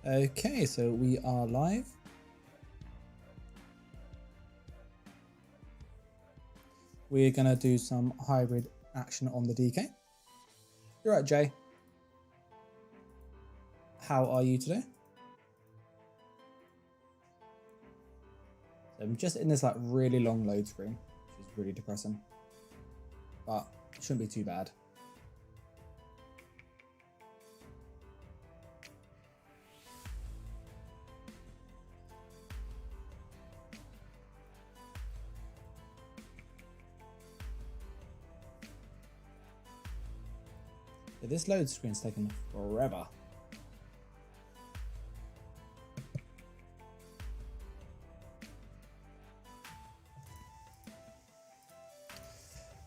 Okay, so we are live. We're gonna do some hybrid action on the DK. You're right, Jay. How are you today? So I'm just in this like really long load screen, which is really depressing, but it shouldn't be too bad. But this load screen's taking forever.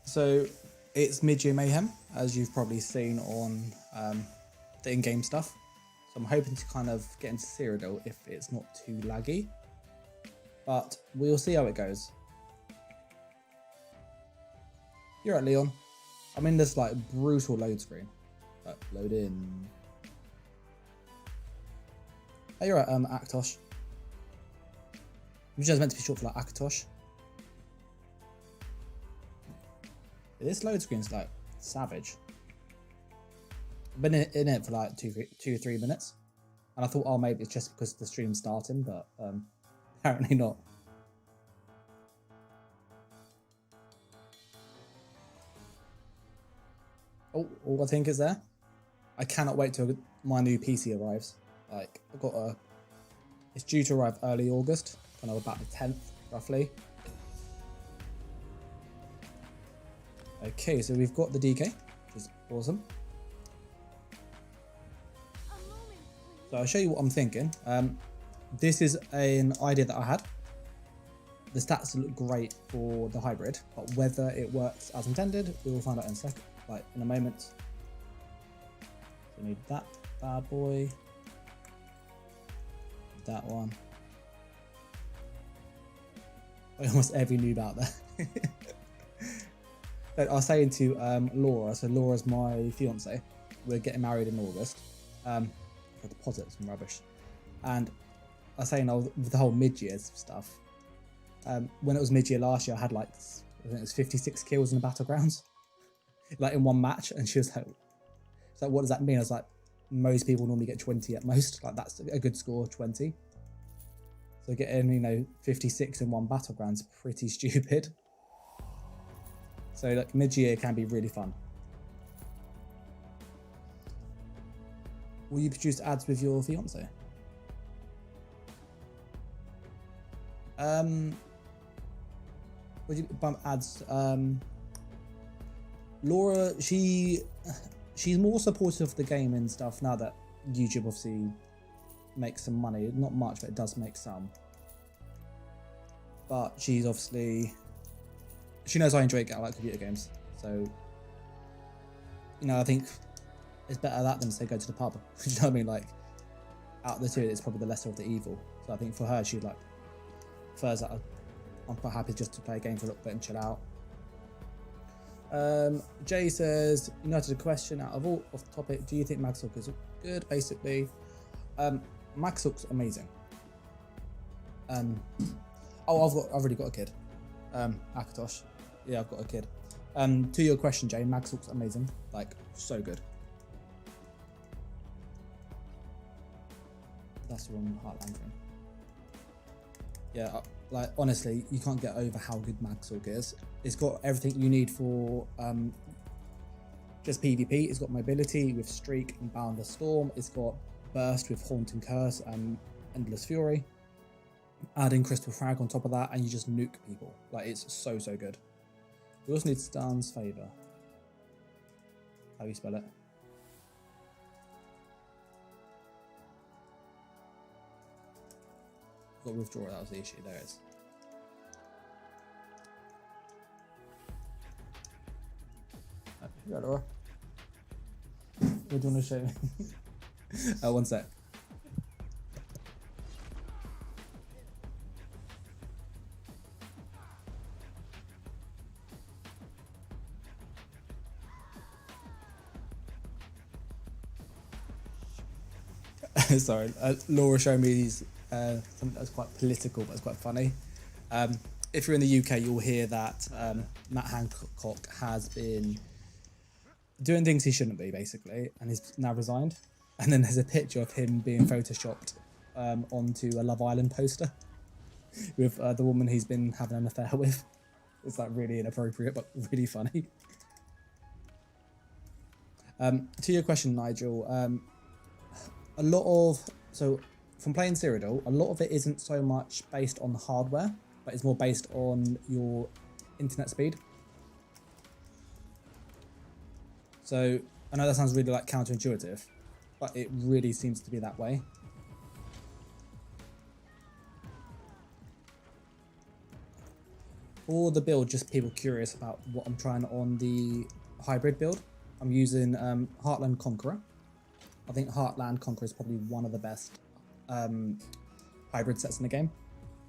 So it's Midyear Mayhem, as you've probably seen on the in-game stuff. So I'm hoping to kind of get into Cyrodiil if it's not too laggy, but we'll see how it goes. You're right, Leon. I'm in this like brutal load screen. Load in. Hey, you're right, Akatosh. Which is meant to be short for like Akatosh. This load screen's like savage. I've been in it for like two or 3 minutes, and I thought, oh, maybe it's just because the stream's starting, but apparently not. Oh, I think is there. I cannot wait till my new PC arrives. Like, it's due to arrive early August, kind of about the 10th, roughly. Okay, so we've got the DK, which is awesome. So I'll show you what I'm thinking. This is an idea that I had. The stats look great for the hybrid, but whether it works as intended, we will find out in a moment. So we need that bad boy, that one. Almost every noob out there. I was saying to Laura, so Laura's my fiance. We're getting married in August. For deposits and rubbish. And I was saying with the whole mid-year stuff. When it was mid-year last year, I had like, I think it was 56 kills in the battlegrounds, like in one match. And she was like, "So what does that mean?" I was like, "Most people normally get 20 at most. Like that's a good score, 20. So getting 56 in one battleground's pretty stupid." So like mid-year can be really fun. Will you produce ads with your fiance? Would you bump ads? Laura, she's more supportive of the game and stuff now that YouTube obviously makes some money. Not much, but it does make some. But she knows I enjoy like computer games, so I think it's better that than say go to the pub. You know what I mean? Like out of the two, it's probably the lesser of the evil. So I think for her, she'd like prefers that. I'm quite happy just to play a game for a little bit and chill out. Jay says, noted a question out of all off the topic. Do you think Magsook is good? Basically, Magsook's amazing. I've already got a kid. Akatosh. Yeah, I've got a kid. To your question, Jay, Magsook's amazing. Like, so good. That's the wrong Heartland thing. Yeah, like honestly, you can't get over how good Magsook is. It's got everything you need for just PvP. It's got mobility with Streak and Boundless Storm. It's got Burst with Haunting Curse and Endless Fury. Adding Crystal Frag on top of that, and you just nuke people. Like, it's so good. We also need Stan's Favor. How do you spell it? Got withdraw, that was the issue. There it is. Yeah, Laura. What do you want to show me? One sec. Sorry, Laura showed me these, something that's quite political, but it's quite funny. If you're in the UK, you'll hear that Matt Hancock has been doing things he shouldn't be, basically, and he's now resigned. And then there's a picture of him being photoshopped onto a Love Island poster with the woman he's been having an affair with. It's like really inappropriate, but really funny. To your question, Nigel, a lot of, so from playing Cyrodiil, a lot of it isn't so much based on the hardware, but it's more based on your internet speed. So I know that sounds really like counterintuitive, but it really seems to be that way. For the build, just people curious about what I'm trying on the hybrid build, I'm using Heartland Conqueror. I think Heartland Conqueror is probably one of the best hybrid sets in the game,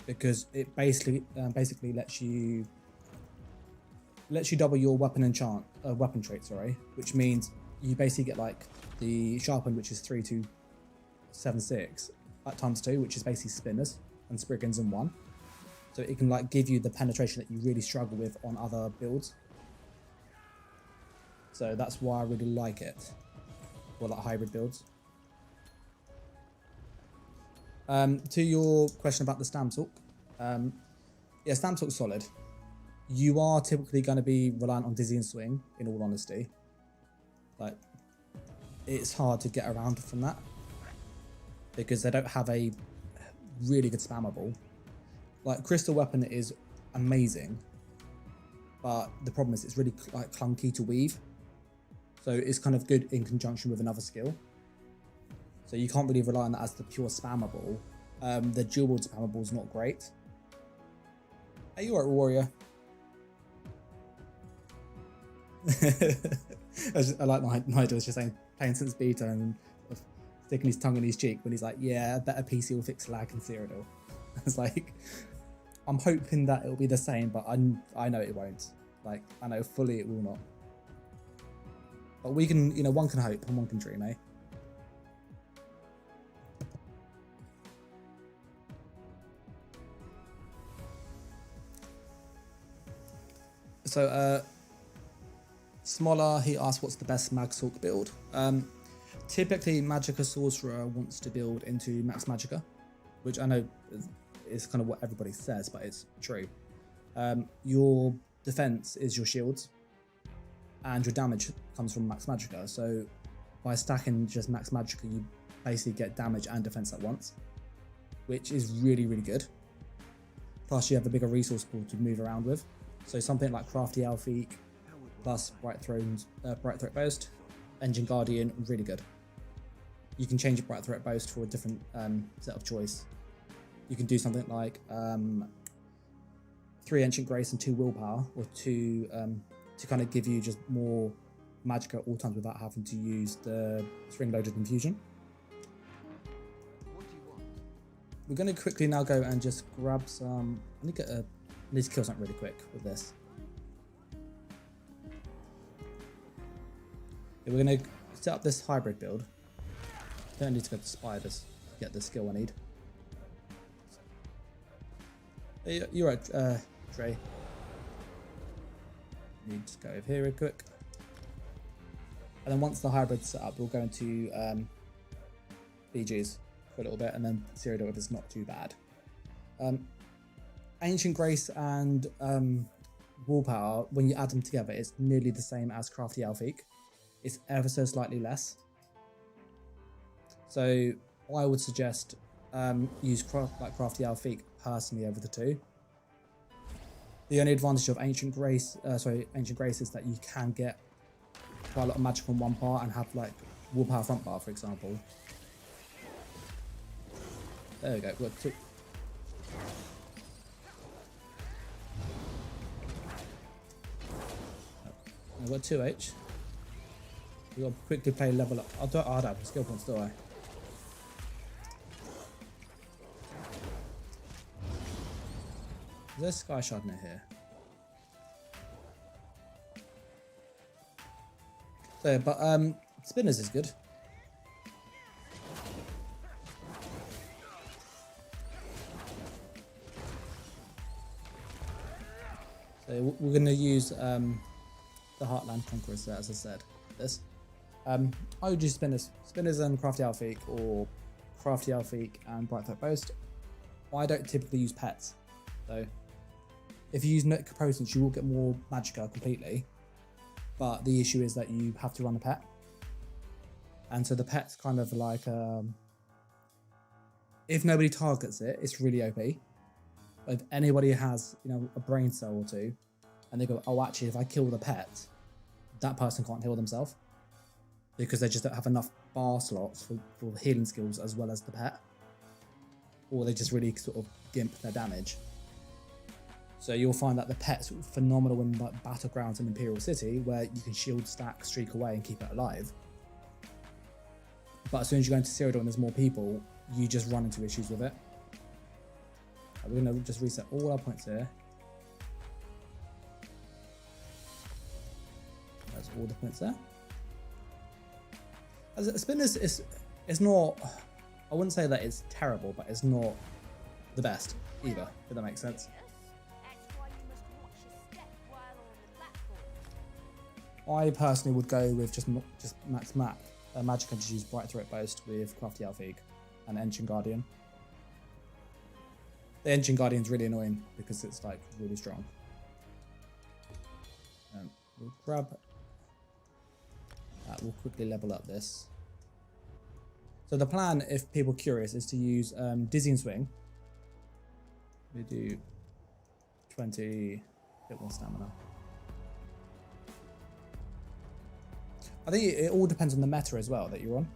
because it basically lets you double your weapon trait, sorry, which means you basically get like the sharpened, which is 3276 at ×2, which is basically spinners and spriggans in one. So it can like give you the penetration that you really struggle with on other builds. So that's why I really like it for like hybrid builds. To your question about the Stamtalk, yeah, Stamtalk's solid. You are typically going to be reliant on Dizzy and Swing, in all honesty. Like, it's hard to get around from that because they don't have a really good spammable. Like, Crystal Weapon is amazing, but the problem is it's really like clunky to weave. So it's kind of good in conjunction with another skill. So you can't really rely on that as the pure spammable. The dual wield spammable is not great. Are you alright, Warrior? I like Nigel was just saying playing since beta and sticking his tongue in his cheek when he's like, yeah, a better PC will fix lag in Cyrodiil. It's like, I'm hoping that it'll be the same, but I know it won't. Like, I know fully it will not. But we can, you know, one can hope and one can dream, eh? So, Smoller, he asked what's the best Magsork build. Typically, Magicka Sorcerer wants to build into Max Magicka, which I know is kind of what everybody says, but it's true. Your defense is your shields, and your damage comes from Max Magicka. So by stacking just Max Magicka, you basically get damage and defense at once, which is really, really good. Plus, you have a bigger resource pool to move around with. So something like Crafty Elfique plus Bright Threat Boast, Engine Guardian, really good. You can change your Bright Threat Boast for a different set of choice. You can do something like 3 Ancient Grace and 2 Willpower, or 2 to kind of give you just more magic at all times without having to use the spring-loaded infusion. We're going to quickly now go and just grab some. I need to kill something really quick with this. Yeah, we're going to set up this hybrid build. Don't need to go to spiders to get the skill I need. You're right, Trey. Need to go over here real quick. And then once the hybrid's set up, we'll go into BGs for a little bit, and then Cyrodiil if it's not too bad. Ancient Grace and Willpower, when you add them together, it's nearly the same as Crafty Elfique. It's ever so slightly less. So I would suggest use Crafty Elfique personally over the two. The only advantage of Ancient Grace is that you can get quite a lot of magic from one part and have like Willpower front bar, for example. There we go. We've got 2. I've got 2H. We've got to quickly play level up. I don't have skill points, do I? Is there a Sky Shard near here? So, but Spinners is good. So we're going to use the Heartland Conquerors, as I said. This. I would use Spinners and Crafty Alphique, or Crafty Alphique and Bright Threat Boast. I don't typically use pets, so if you use Nook Potence, you will get more Magicka completely, but the issue is that you have to run a pet, and so the pet's kind of like if nobody targets it, it's really OP. But if anybody has, you know, a brain cell or two, and they go, oh, actually, if I kill the pet, that person can't heal themselves because they just don't have enough bar slots for healing skills as well as the pet, or they just really sort of gimp their damage. So you'll find that the pet's phenomenal in like Battlegrounds and Imperial City, where you can shield stack, streak away, and keep it alive. But as soon as you go into Cyrodiil and there's more people, you just run into issues with it. We're going to just reset all our points here. That's all the points there. As a Spinners is not, I wouldn't say that it's terrible, but it's not the best either, if that makes sense. I personally would go with just max Magic and just use Bright Threat Boast with Crafty Alphique and Engine Guardian. The Engine Guardian's really annoying because it's like really strong. We'll grab that, we'll quickly level up this. So the plan, if people are curious, is to use Dizzying Swing. We do 20, bit more stamina. I think it all depends on the meta as well that you're on.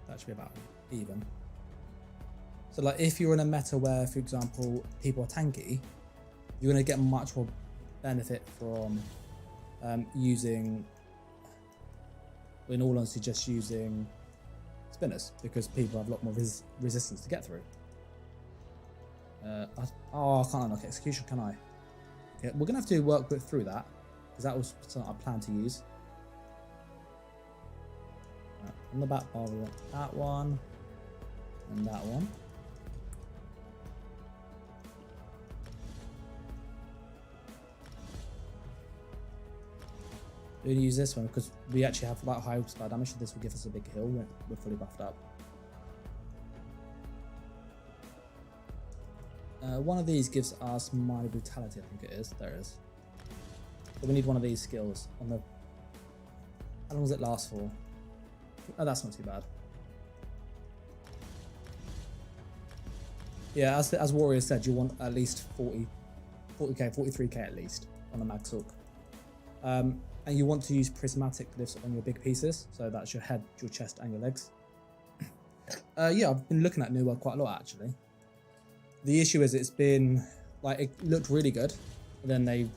That should be about even. So like if you're in a meta where, for example, people are tanky, you're going to get much more benefit from using, in all honesty, just using Spinners, because people have a lot more resistance to get through. I can't unlock Execution, can I? Okay, we're going to have to work through that, because that was something I planned to use. On the back bar, we want that one, and that one. We're going to use this one because we actually have like high spell damage, so this will give us a big heal when we're fully buffed up. One of these gives us minor brutality, I think it is. There it is. But we need one of these skills on the. How long does it last for? Oh, that's not too bad. Yeah, as Warrior said, you want at least 40k, 43k at least on a Max Hook. And you want to use prismatic lifts on your big pieces, so that's your head, your chest, and your legs. Yeah, I've been looking at New World quite a lot actually. The issue is it's been like it looked really good, and then they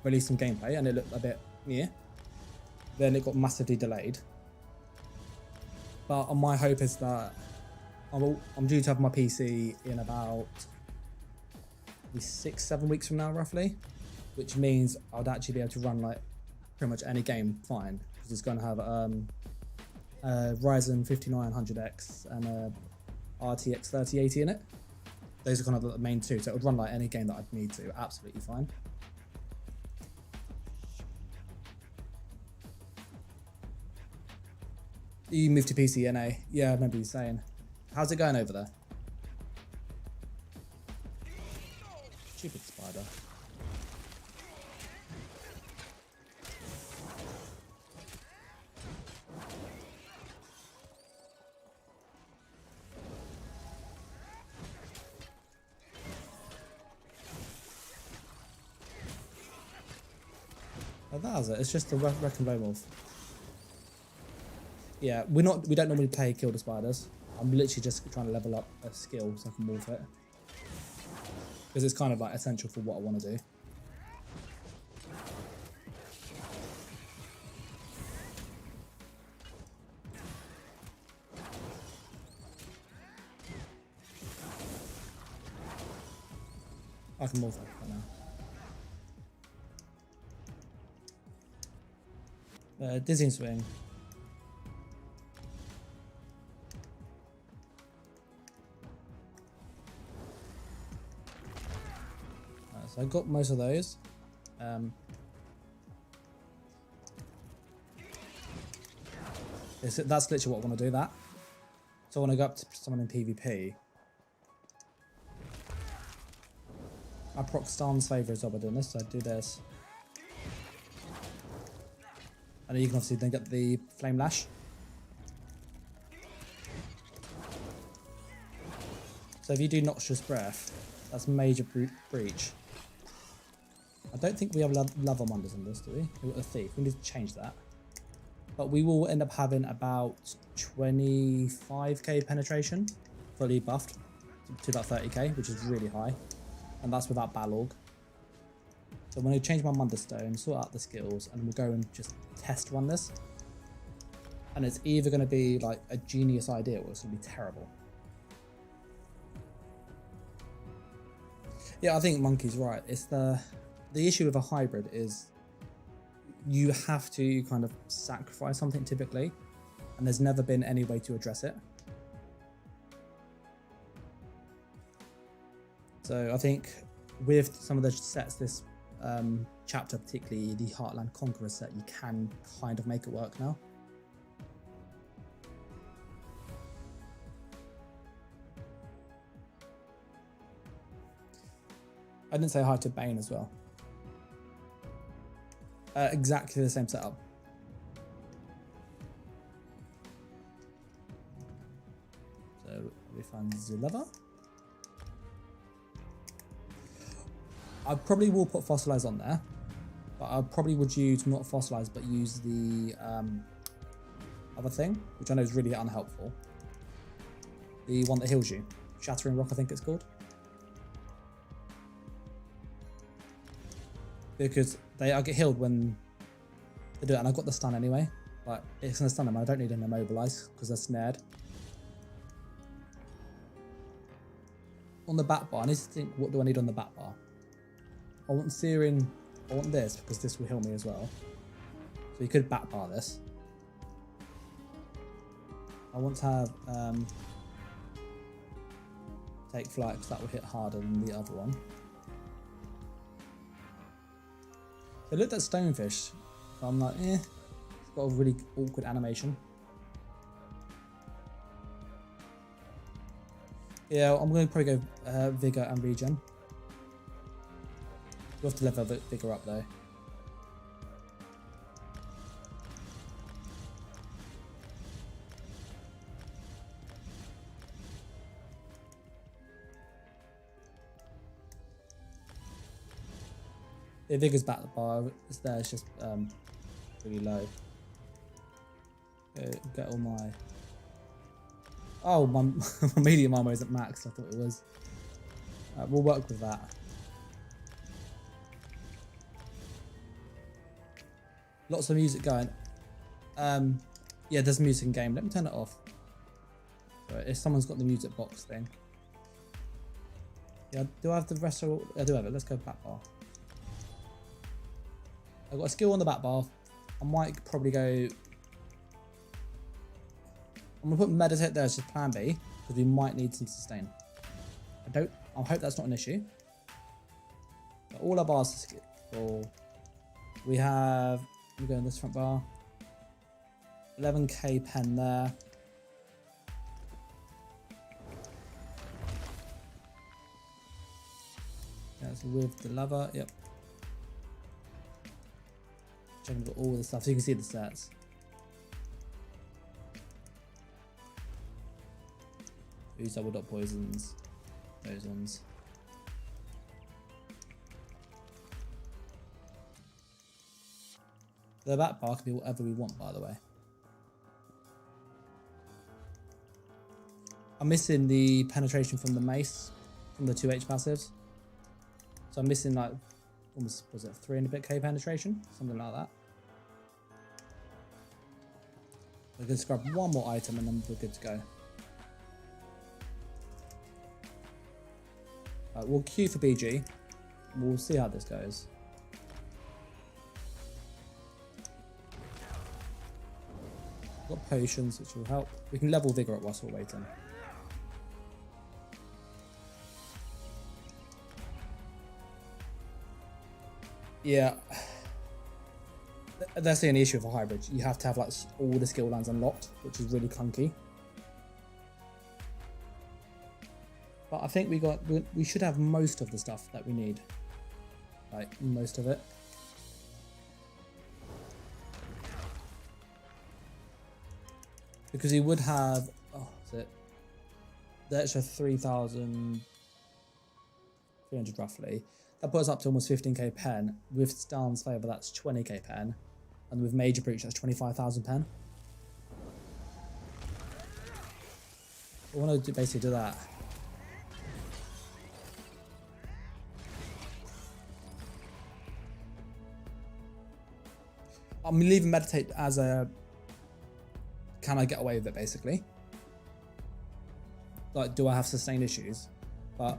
released some gameplay and it looked a bit near. Then it got massively delayed. But my hope is that I'm due to have my PC in about 6-7 weeks from now, roughly, which means I'd actually be able to run like pretty much any game fine, because it's going to have Ryzen 5900X and a RTX 3080 in it. Those are kind of the main two, so it would run like any game that I'd need to, absolutely fine. You moved to PC, NA. Yeah, I remember you saying. How's it going over there? Stupid spider. Oh, that was it. It's just a wreck and blow move. Yeah, we don't normally play kill the spiders. I'm literally just trying to level up a skill so I can morph it, because it's kind of like essential for what I want to do. I can morph it right now. Dizzying Swing. So I got most of those. That's literally what I want to do. That. So I want to go up to someone in PvP. I proc Stan's favour as well by doing this, so I do this. And then you can obviously then get the Flame Lash. So if you do Noxious Breath, that's major breach. I don't think we have level wonders on this, do we? We've got a Thief. We need to change that. But we will end up having about 25k penetration, fully buffed, to about 30k, which is really high. And that's without Balorg. So I'm going to change my Wonderstone, sort out the skills, and we'll go and just test run this. And it's either going to be like a genius idea or it's going to be terrible. Yeah, I think Monkey's right. It's the issue with a hybrid is you have to kind of sacrifice something typically, and there's never been any way to address it. So I think with some of the sets this chapter, particularly the Heartland Conqueror set, you can kind of make it work now. I didn't say hi to Bane as well. Exactly the same setup. So we find Zuleva. I probably will put Fossilize on there, but I probably would use not Fossilize, but use the other thing, which I know is really unhelpful. The one that heals you. Shattering Rock, I think it's called. Because I get healed when they do it, and I've got the stun anyway. Like, it's going to stun them, I don't need an immobilize because they're snared. On the back bar, I need to think, what do I need on the back bar? I want Searing, I want this because this will heal me as well. So you could back bar this. I want to have Take Flight because that will hit harder than the other one. So I looked at Stonefish, so I'm like, it's got a really awkward animation. Yeah, I'm going to probably go Vigor and Regen. We'll have to level Vigor up though. The Vigor's back the bar, it's there, it's just really low. Get all my... Oh, my medium armor isn't maxed, I thought it was. We'll work with that. Lots of music going. Yeah, there's music in game. Let me turn it off. So if someone's got the music box thing. Yeah, do I have the rest of... I do have it, let's go back bar. I've got a skill on the back bar. I might probably go... I'm going to put Meditate there as just plan B, because we might need some sustain. I hope that's not an issue. But all our bars are skill. We have... Let me go in this front bar. 11k pen there. That's with the lever, yep. Checking for all the stuff so you can see the stats. Use double dot poisons, those ones. The back bar can be whatever we want, by the way. I'm missing the penetration from the mace, from the 2H passives. So I'm missing like, almost, was it 300 bit K penetration? Something like that. We're going to scrub one more item and then we're good to go. Right, we'll queue for BG. We'll see how this goes. Got potions, which will help. We can level Vigor up whilst we're waiting. Yeah, that's the only issue with a hybrid. You have to have like all the skill lines unlocked, which is really clunky. But I think we should have most of the stuff that we need, like most of it. Because he would have, oh, is it the extra 3,300 roughly. That puts us up to almost 15k pen. With Stan's favour, that's 20k pen. And with Major Breach, that's 25,000 pen. I want to basically do that. I'm leaving Meditate as a, can I get away with it basically? Like, do I have sustained issues? But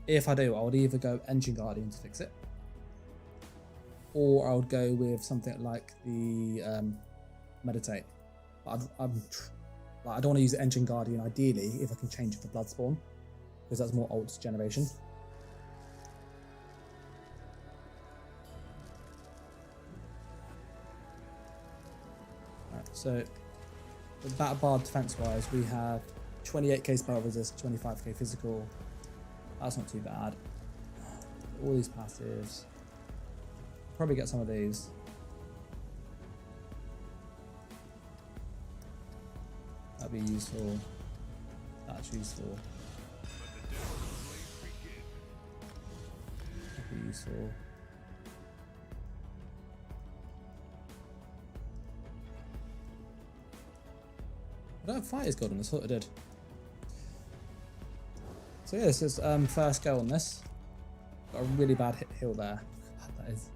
if I do, I would either go Engine Guardian to fix it, or I would go with something like the Meditate. But I don't want to use the Engine Guardian ideally if I can change it for Bloodspawn, because that's more old generation. Right, so the Battle Bard defense wise, we have 28k spell resist, 25k physical. That's not too bad. All these passives. Probably get some of these. That'd be useful. That's useful. That'd be useful. I don't have Fighter's Gold on this, I thought I did. So yeah, this is first go on this. Got a really bad hit heal there. That is.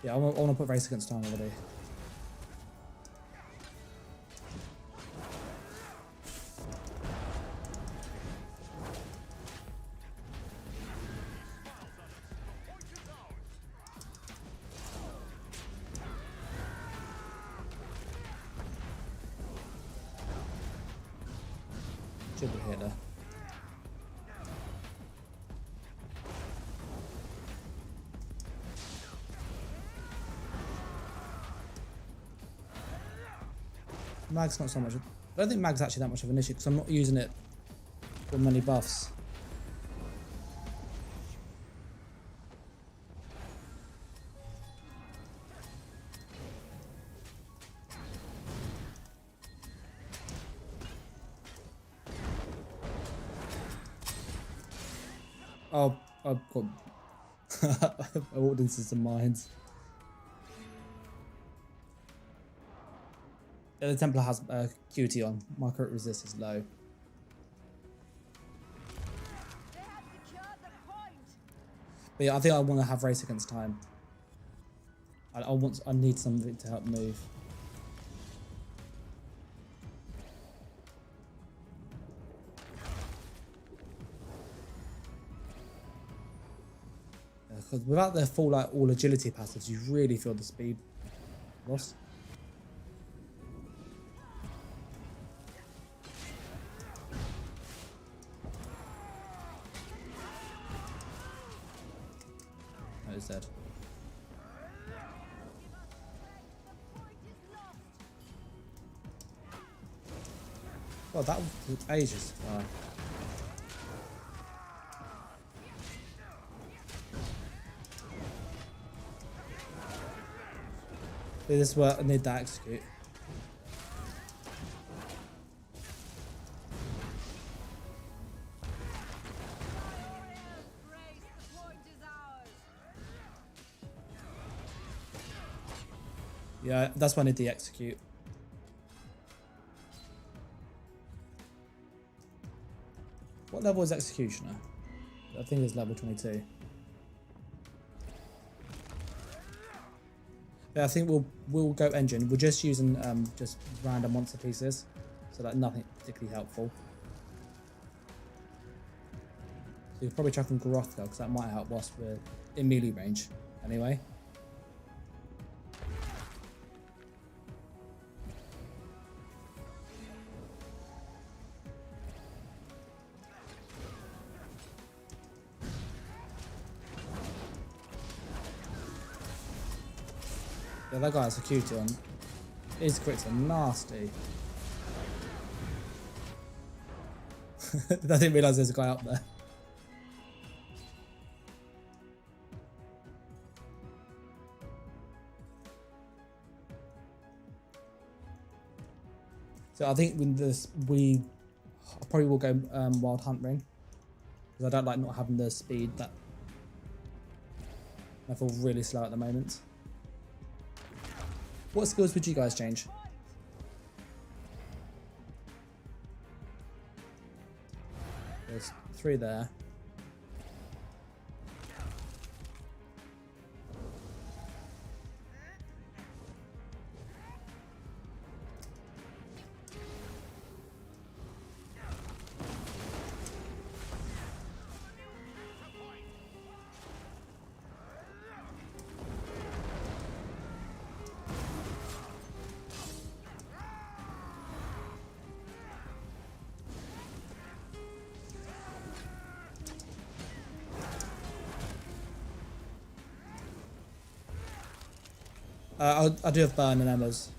Yeah, I want to put Race Against Time already. Should be here there. Mag's not so much. I don't think Mag's actually that much of an issue because I'm not using it for many buffs. Oh, I've got I walked into some mines. Yeah, the Templar has QT on. My crit resist is low. But yeah, I think I want to have Race Against Time. I need something to help move. Because without their full like all agility passives, you really feel the speed loss. That is dead. Well, that took ages. Wow. This is where I need that execute. Yeah, that's why I need the execute. What level is Executioner? I think it's level 22. Yeah, I think we'll go engine. We're just using just random monster pieces, so like nothing particularly helpful. So you'll probably chuck on Gorothka because that might help whilst we're in melee range anyway. Yeah, that guy has a QT on. His crits are nasty. I didn't realise there's a guy up there. So I think with this, I probably will go Wild Hunt Ring. Because I don't like not having the speed that I feel really slow at the moment. What skills would you guys change? There's 3 there. I do have Burn and Emma's.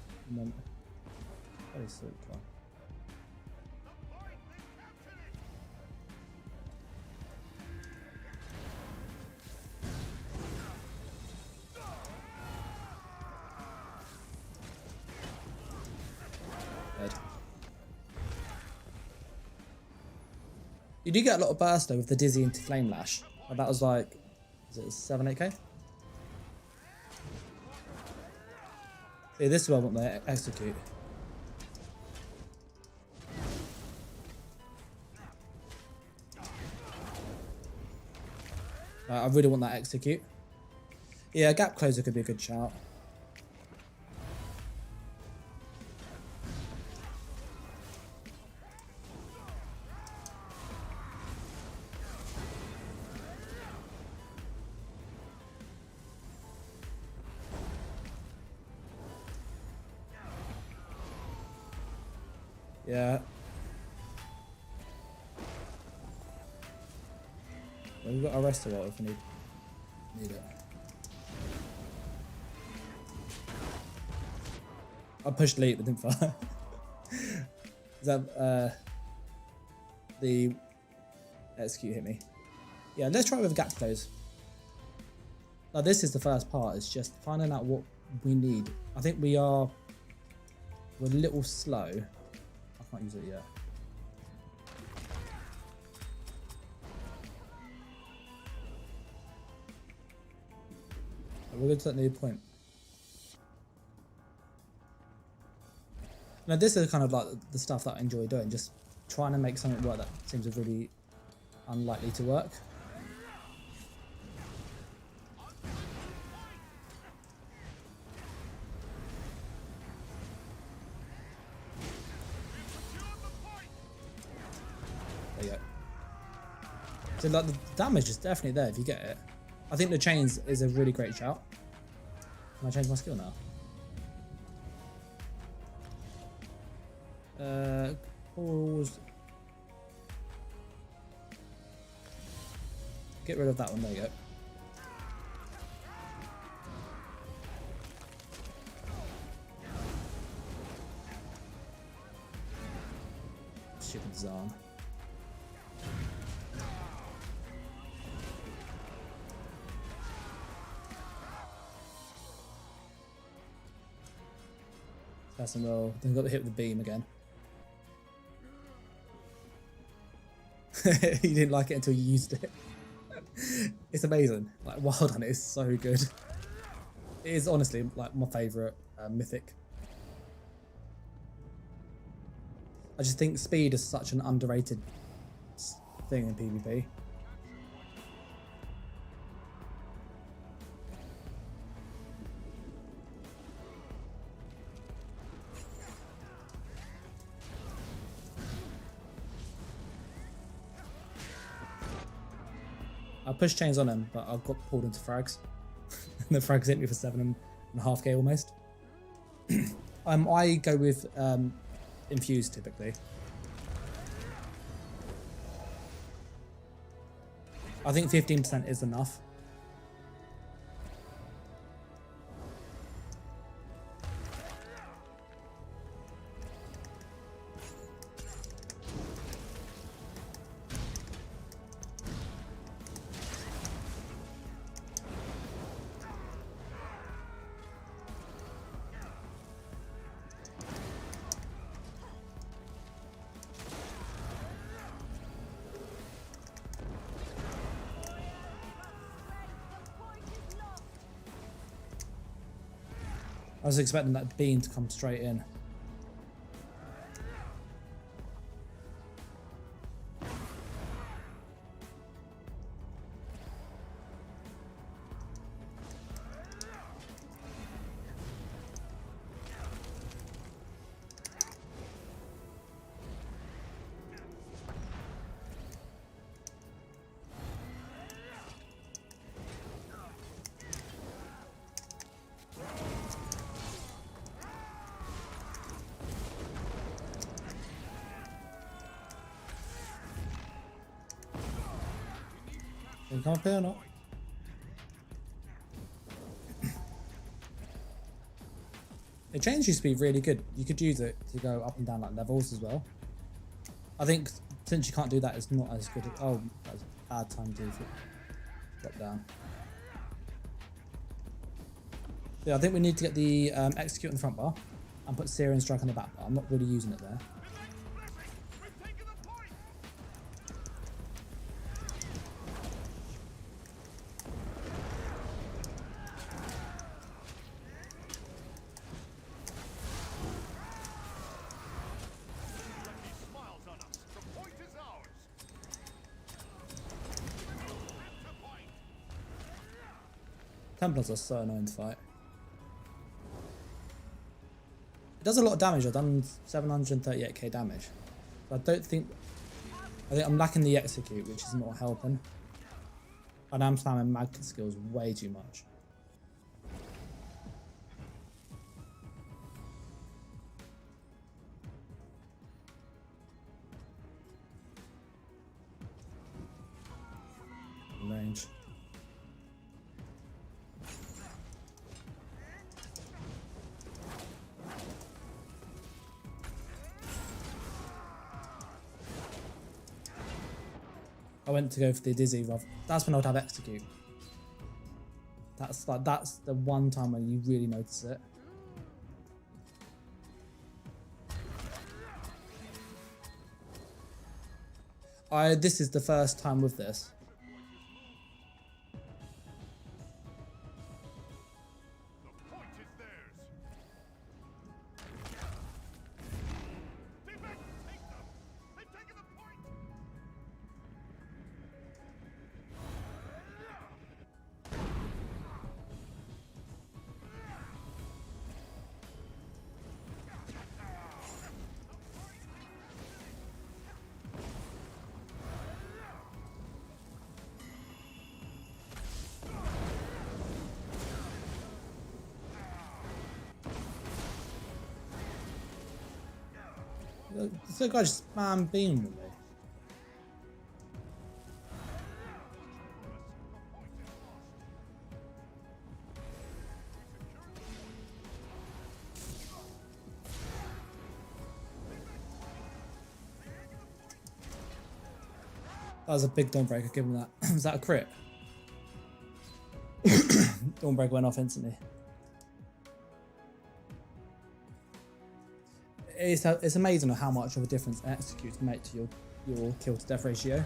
You do get a lot of burst though with the Dizzy into Flame Lash. That was like, is it 7-8k? Yeah, this is what I want to execute. I really want that execute. Yeah, gap closer could be a good shout. Yeah. Well, we've got a rest of it if we need it. I pushed leap but didn't fire. Is that the execute hit me? Yeah, let's try with gap close. Now this is the first part, it's just finding out what we need. I think we're a little slow. I can't use it yet. We're going to that new point. Now this is kind of like the stuff that I enjoy doing, just trying to make something work that seems really unlikely to work. There you go. So like the damage is definitely there if you get it. I think the chains is a really great shout. Can I change my skill now? Pause. Get rid of that one, there you go. Stupid Zarn. That's a roll. Then got the hit with the beam again. You didn't like it until you used it. It's amazing. Like Wild Hunt is so good. It is honestly like my favourite mythic. I just think speed is such an underrated thing in PvP. I pushed chains on him, but I got pulled into frags. And the frags hit me for 7.5k almost. I go with infused typically. I think 15% is enough. I was expecting that beam to come straight in. Can you come up here or not? The change used to be really good. You could use it to go up and down like levels as well. I think since you can't do that, it's not as good. Oh, that was a bad time to drop down. Yeah, I think we need to get the execute on the front bar and put Syrian strike on the back bar. I'm not really using it there. Templars are so annoying to fight. It does a lot of damage. I've done 738k damage. So I think I'm lacking the execute, which is not helping. And I'm spamming mag skills way too much. Range. I went to go for the dizzy rather. That's when I would have execute. That's the one time when you really notice it. This is the first time with this. This guy just spam beam with me. That was a big Dawnbreaker, give him that. Was that a crit? Dawnbreaker went off instantly. It's amazing how much of a difference executes make to your kill to death ratio.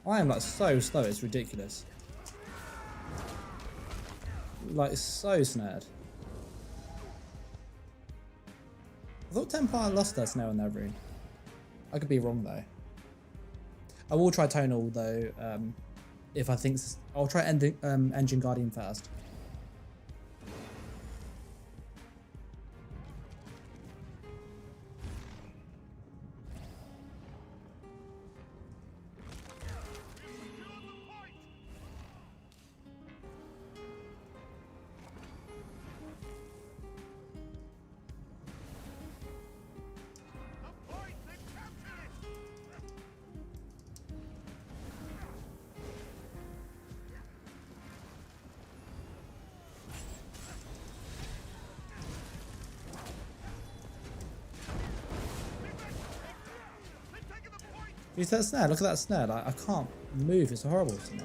I am like so slow, it's ridiculous. Like so snared. I thought Templar lost their snare on their rune. I could be wrong though. I will try Tonal though, if I think... I'll try Engine Guardian first. Use that snare, look at that snare, like, I can't move, it's horrible to me.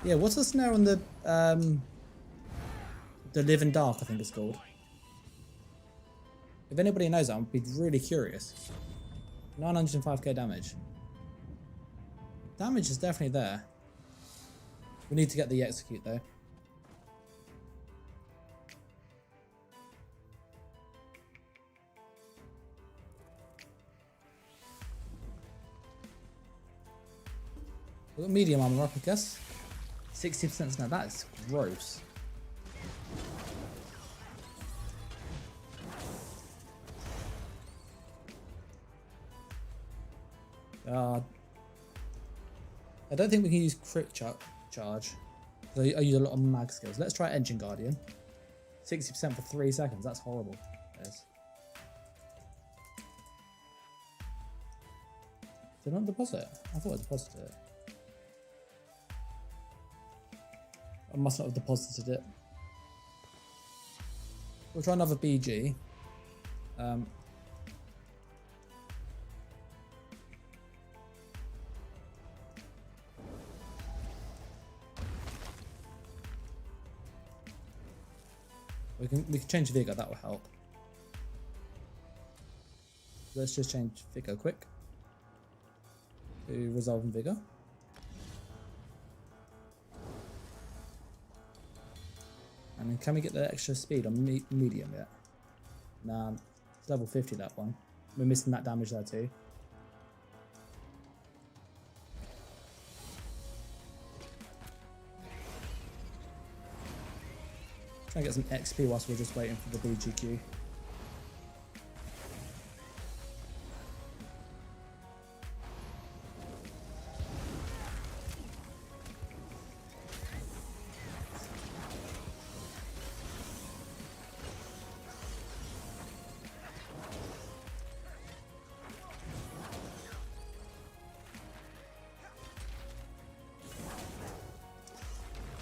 Yeah, what's the snare on the Live in Dark, I think it's called. If anybody knows that, I'd be really curious. 905k damage. Damage is definitely there. We need to get the execute though. We've got medium armor up, I guess. 60% now, that's gross. I don't think we can use crit charge. I use a lot of mag skills. Let's try Engine Guardian. 60% for 3 seconds, that's horrible. Yes. Did I not deposit? I thought I deposited it. I must not have deposited it. We'll try another BG. We can change Vigor, that will help. Let's just change Vigor quick. To Resolve and Vigor. And then can we get the extra speed on medium yet? Nah, it's level 50 that one. We're missing that damage there too. Try and get some XP whilst we're just waiting for the BGQ.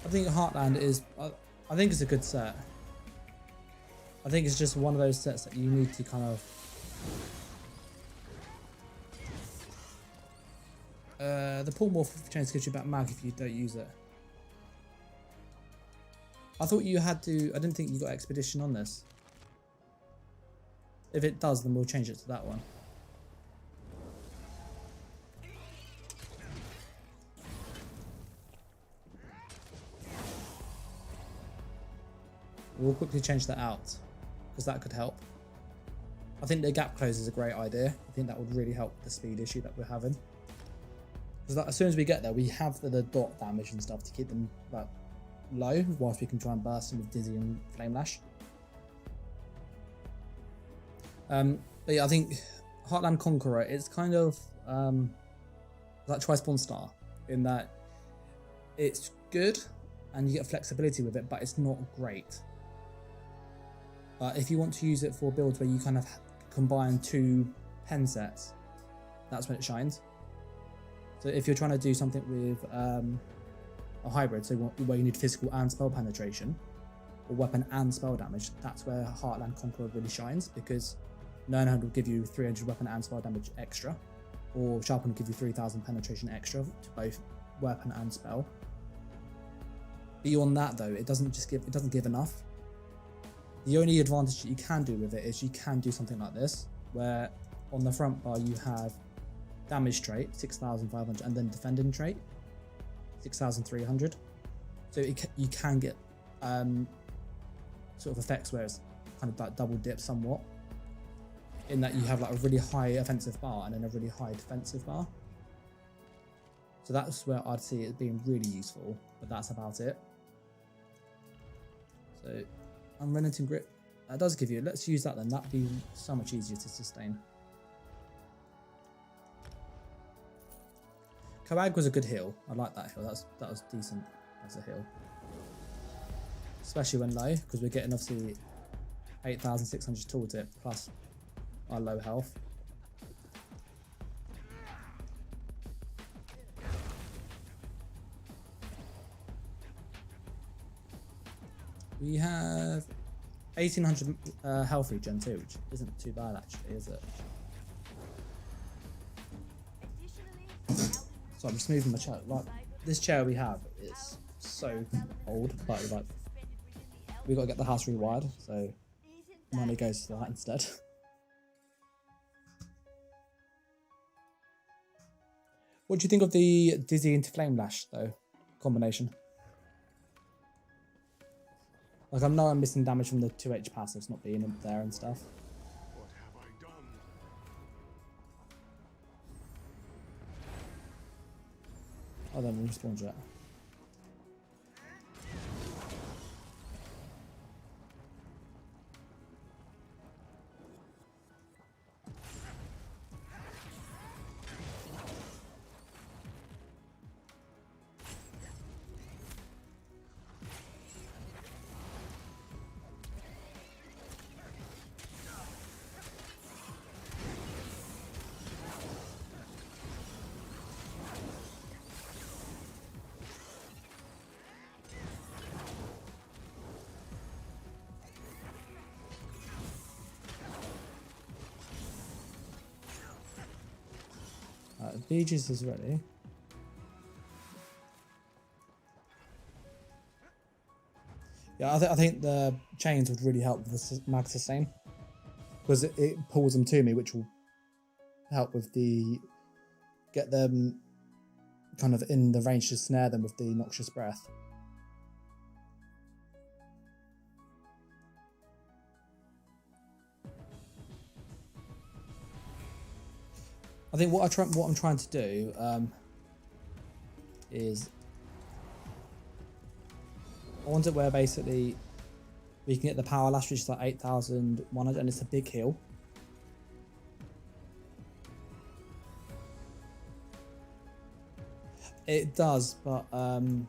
I think Heartland is... I think it's a good set. I think it's just one of those sets that you need to kind of... the Polymorph change gives you back mag if you don't use it. I thought you had to... I didn't think you got Expedition on this. If it does, then we'll change it to that one. We'll quickly change that out, because that could help. I think the gap close is a great idea. I think that would really help the speed issue that we're having. Because as soon as we get there, we have the dot damage and stuff to keep them like, low, whilst we can try and burst them with Dizzy and Flame Lash. But yeah, I think Heartland Conqueror is kind of like Tri-Spawn Star, in that it's good and you get flexibility with it, but it's not great. If you want to use it for builds where you kind of combine 2 pen sets, that's when it shines. So if you're trying to do something with a hybrid, so where you need physical and spell penetration, or weapon and spell damage, that's where Heartland Conqueror really shines, because 900 will give you 300 weapon and spell damage extra, or Sharpen will give you 3000 penetration extra to both weapon and spell. Beyond that though, it doesn't give enough. The only advantage that you can do with it is you can do something like this, where on the front bar you have damage trait 6500 and then defending trait 6300. So you can get sort of effects where it's kind of like double dip somewhat, in that you have like a really high offensive bar and then a really high defensive bar. So that's where I'd see it being really useful, but that's about it. So Unrelenting Grip, that does give you, let's use that then, that'd be so much easier to sustain. Coag was a good heal, I like that heal, that was decent as a heal. Especially when low, because we're getting obviously 8600 tooltip plus our low health. We have 1800 health regen too, which isn't too bad actually, is it? So I'm just moving my chair. Like this chair we have is so old, but like we got to get the house rewired, so money goes to that instead. What do you think of the Dizzy into Flame Lash though combination? Like I know I'm missing damage from the 2H passives not being up there and stuff. What have I done? Oh, then respawn jet. Beaches is ready. Yeah, I think the chains would really help with the mag sustain because it pulls them to me, which will help with the get them kind of in the range to snare them with the noxious breath. I think what I'm trying to do is I want it where basically we can get the power lash, which is like 8,100, and it's a big heal. It does, but the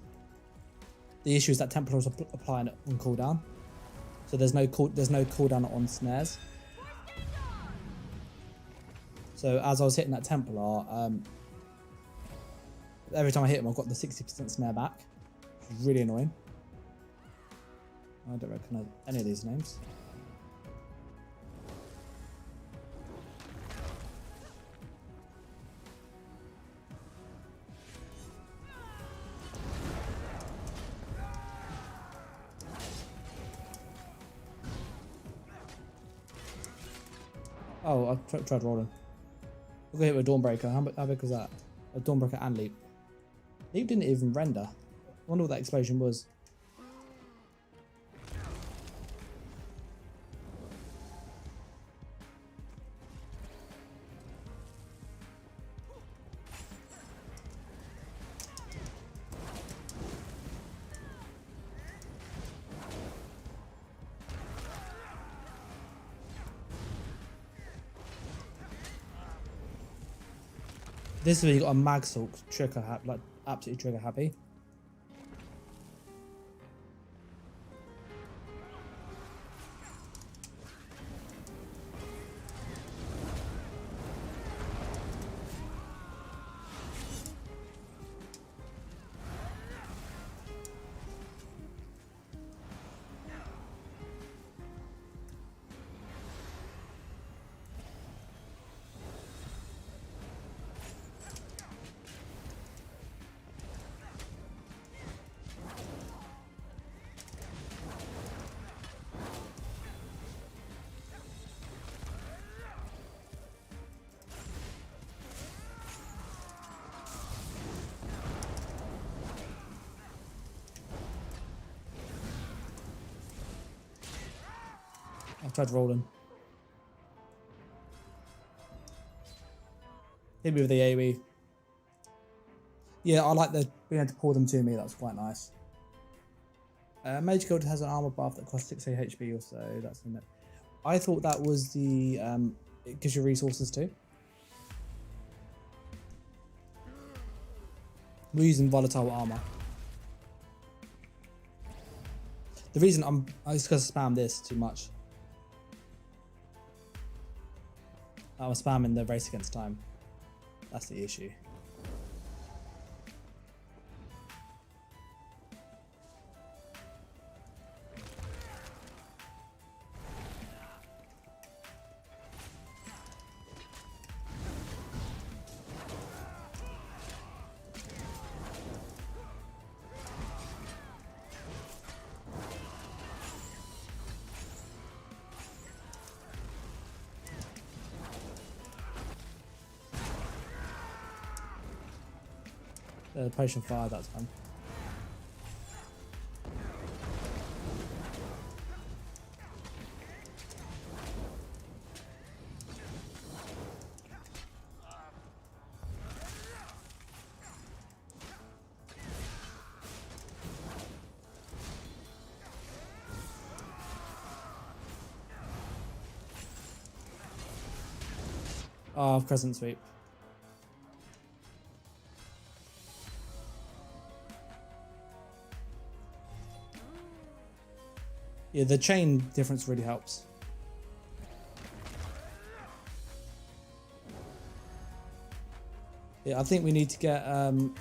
issue is that Templar is applying it on cooldown, so there's no cooldown on snares. So as I was hitting that Templar, every time I hit him, I've got the 60% snare back, which is really annoying. I don't recognise any of these names. Oh, I tried rolling. We'll go hit with Dawnbreaker. How big was that? A Dawnbreaker and Leap. Leap didn't even render. I wonder what that explosion was. This is where you got a Mag Sulk trigger happy, like absolutely trigger happy. I tried rolling. Hit me with the AoE. Yeah, I like the being able to pull them to me. That's quite nice. Mage Guild has an armor buff that costs 6 HP or so. That's in it. I thought that was the it gives you resources too. We're using volatile armor. The reason I just gonna spam this too much. I was spamming the race against time. That's the issue. Potion fire that time. Oh, crescent sweep. Yeah, the chain difference really helps. Yeah, I think we need to get an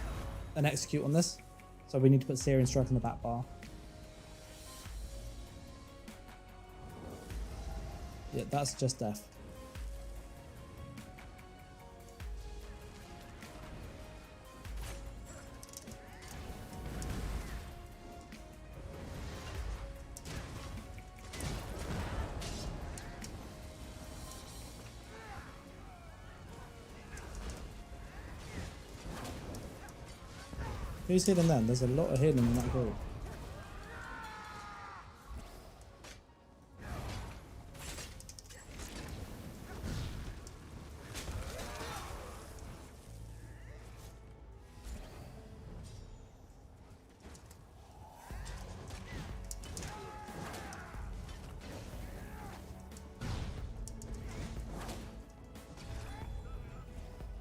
execute on this. So we need to put Syrian Strike on the back bar. Yeah, that's just death. Who's healing then? There's a lot of healing in that group.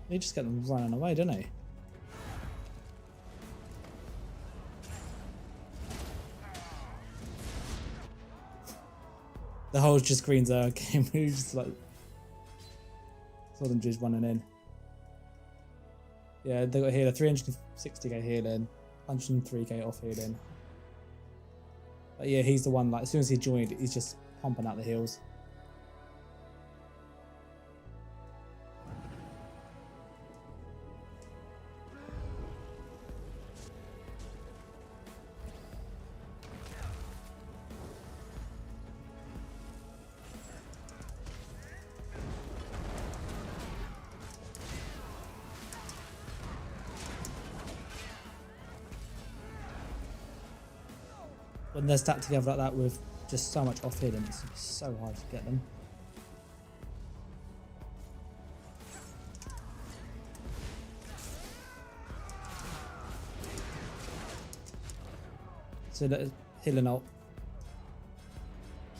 He just get them running away, don't he? The whole just green's game. We just like saw them just running in. Yeah, they got healer 360k healing, 103k off healing. But yeah, he's the one. Like as soon as he joined, he's just pumping out the heals. When they're stacked together like that with just so much off healing, it's so hard to get them. So that healing ult.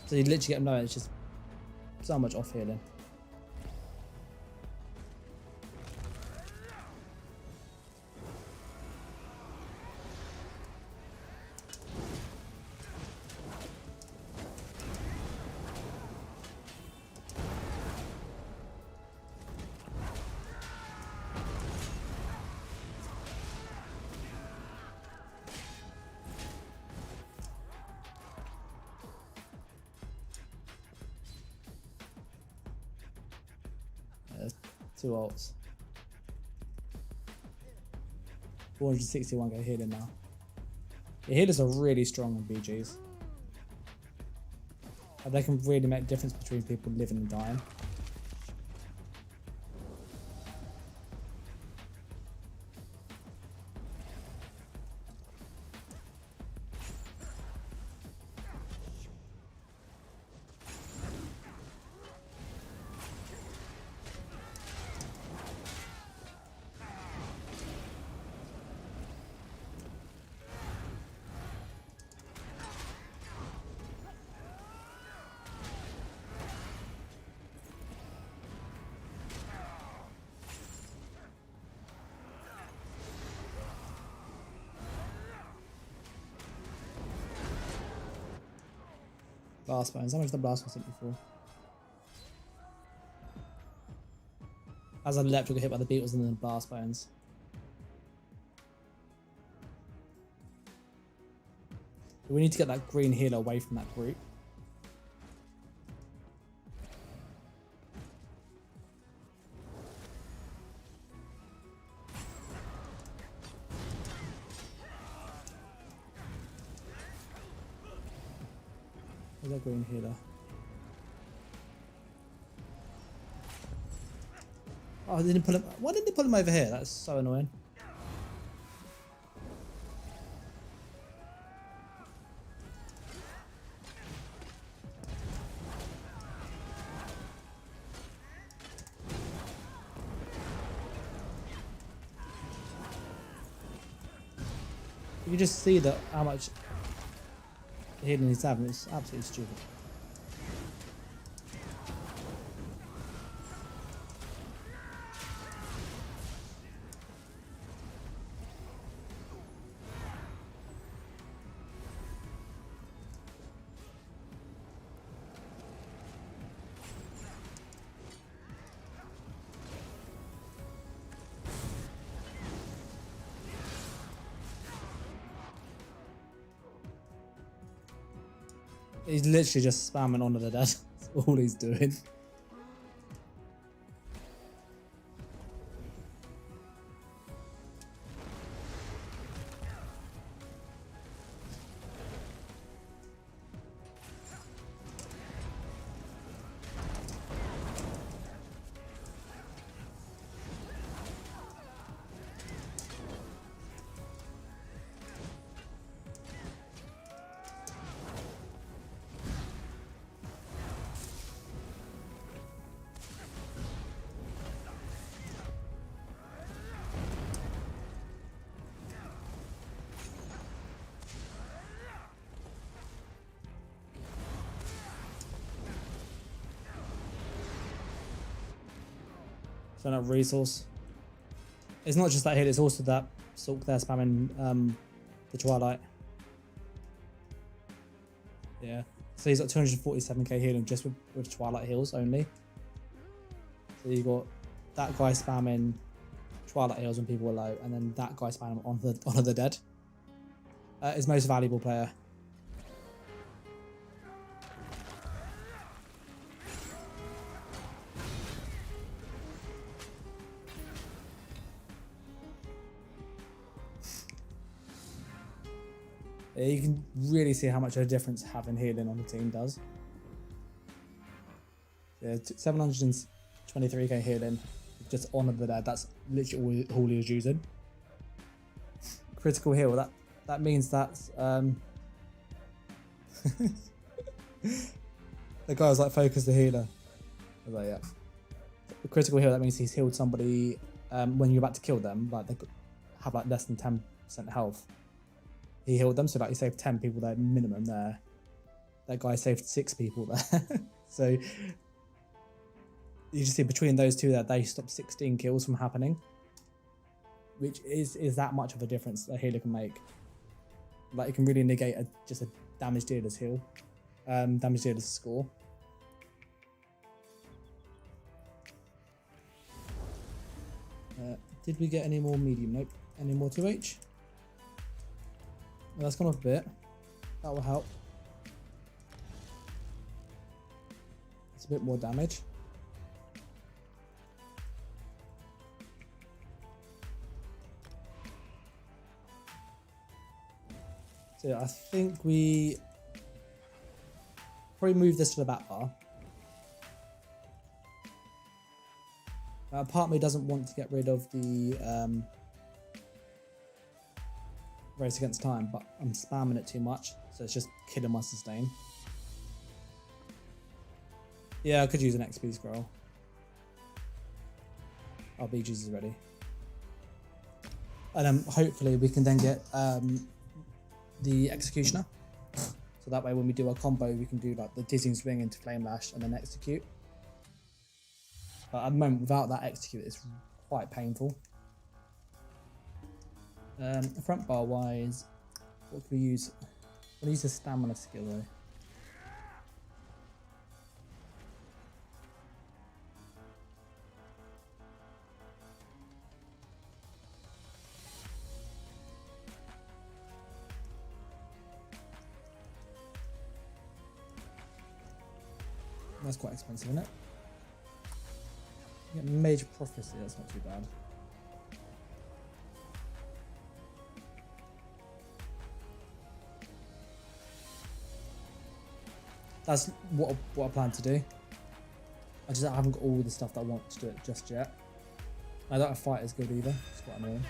So you literally get them low, it's just so much off healing. Two ults. 461k healing now. The healers are really strong on BGs. And they can really make a difference between people living and dying. Blast bones. How much the blast was it before? As I leapt, I got hit by the beetles and then the blast bones. We need to get that green healer away from that group. Where's that green healer? Oh, I didn't pull him. Why didn't they pull him over here? That's so annoying. You just see that how much healing he's having. It's absolutely stupid. He's literally just spamming onto the dead. That's all he's doing. So not resource. It's not just that hit, it's also that Sulk there spamming the Twilight. Yeah. So he's got 247k healing just with Twilight heals only. So you got that guy spamming Twilight heals when people are low, and then that guy spamming onto the dead. His most valuable player. You can really see how much of a difference having healing on the team does. Yeah, 723k healing, just on the dead. That's literally all he was using. Critical heal. That means that's the guy was like, focus the healer. I was like, yeah. The critical heal. That means he's healed somebody when you're about to kill them. Like they have like less than 10% health. He healed them, so like he saved 10 people there minimum there. That guy saved 6 people there. So you just see between those two that they stopped 16 kills from happening, which is that much of a difference that a healer can make. Like it can really negate just a damage dealer's heal, damage dealer's score. Did we get any more medium? Nope. Any more 2H? That's gone off a bit. That will help. It's a bit more damage. So yeah, I think we probably move this to the back bar. Part of me doesn't want to get rid of the race against time, but I'm spamming it too much, so it's just killing my sustain. Yeah, I could use an XP scroll. Our BGs is ready. And hopefully we can then get the Executioner. So that way when we do our combo, we can do like the Dizzying Swing into Flame Lash and then Execute. But at the moment, without that Execute, it's quite painful. Front bar wise, what can we use? We'll use a stamina skill though. That's quite expensive, isn't it? Get Major Prophecy, that's not too bad. That's what I plan to do. I haven't got all the stuff that I want to do it just yet. I don't have Fighter's Guild either, it's quite annoying.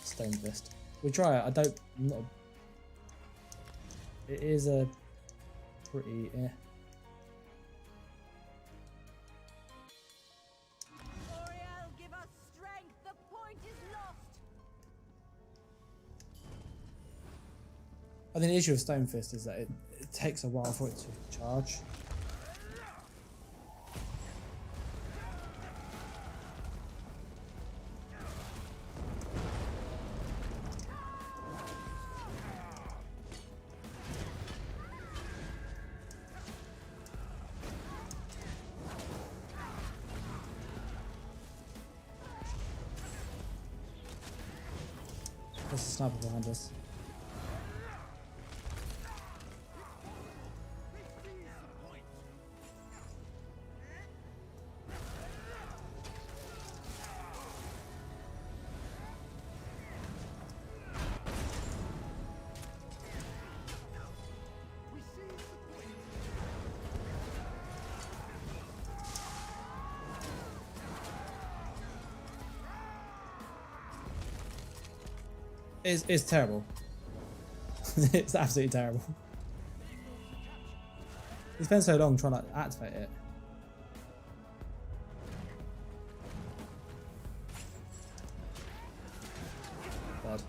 Stone Fist. We try it, it is a pretty I think the issue with Stone Fist is that it takes a while for it to charge. There's a sniper behind us. It's terrible. It's absolutely terrible. He spent so long trying to activate it. God.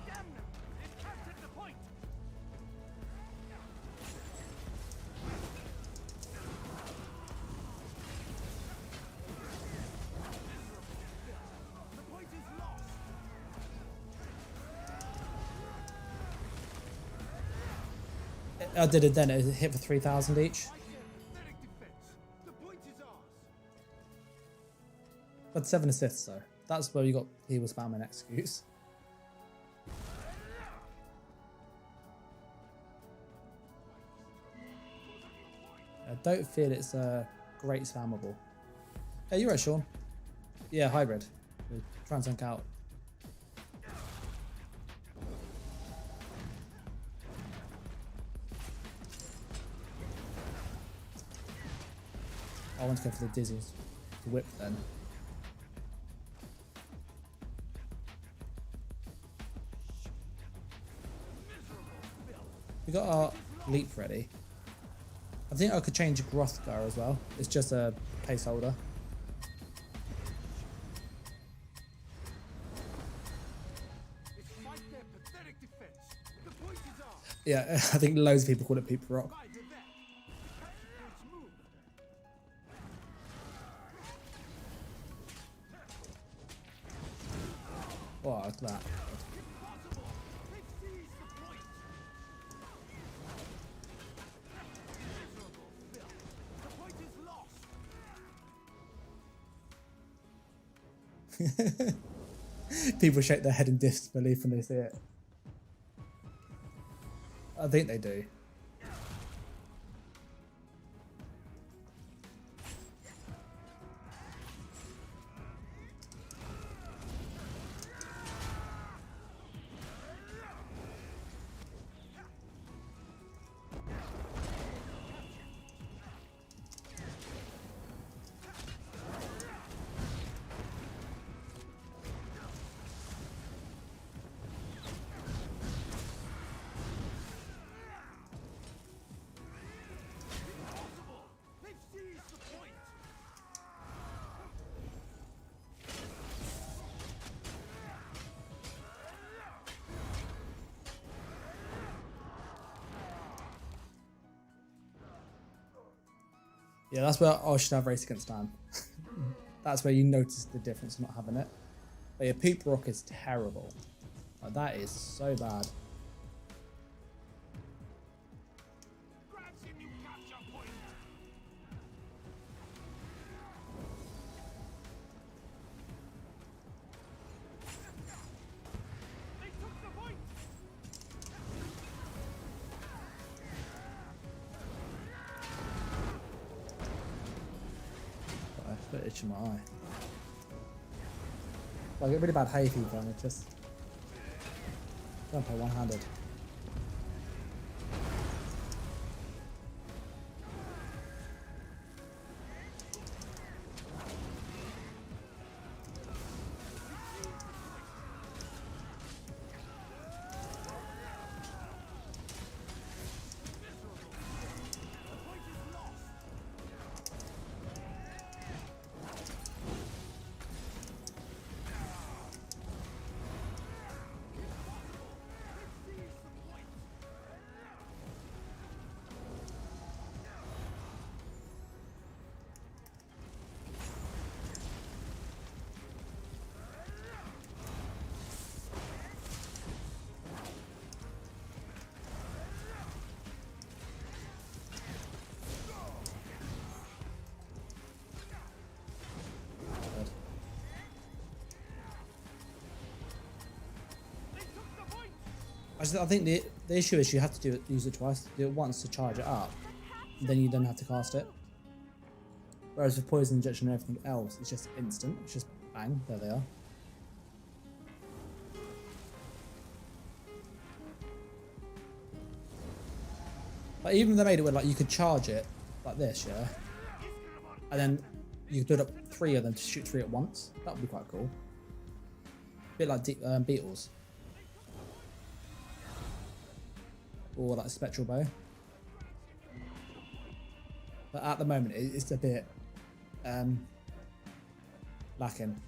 I did it then, it hit for 3,000 each. But 7 assists though. That's where you got people spamming executes. I don't feel it's great spammable. Hey, you're right, Sean. Yeah, hybrid. We're trying to tank out. I want to go for the dizzies. The whip then. We got our leap ready. I think I could change Grothgar as well. It's just a placeholder. Yeah, I think loads of people call it Peep Rock. Oh, look at that. People shake their head in disbelief when they see it. I think they do. Yeah, that's where I should have race against Dan. That's where you notice the difference of not having it. But your Peep Rock is terrible. Like, that is so bad. Bit itch in my eye. Well, I get really bad hay fever and it just don't play one-handed. I think the issue is you have to use it twice. Do it once to charge it up, then you don't have to cast it. Whereas with poison injection and everything else, it's just instant. It's just bang, there they are. But even if they made it where like you could charge it like this, yeah, and then you could build up 3 of them to shoot 3 at once. That would be quite cool. A bit like beetles. Or like a spectral bow. But at the moment it's a bit lacking.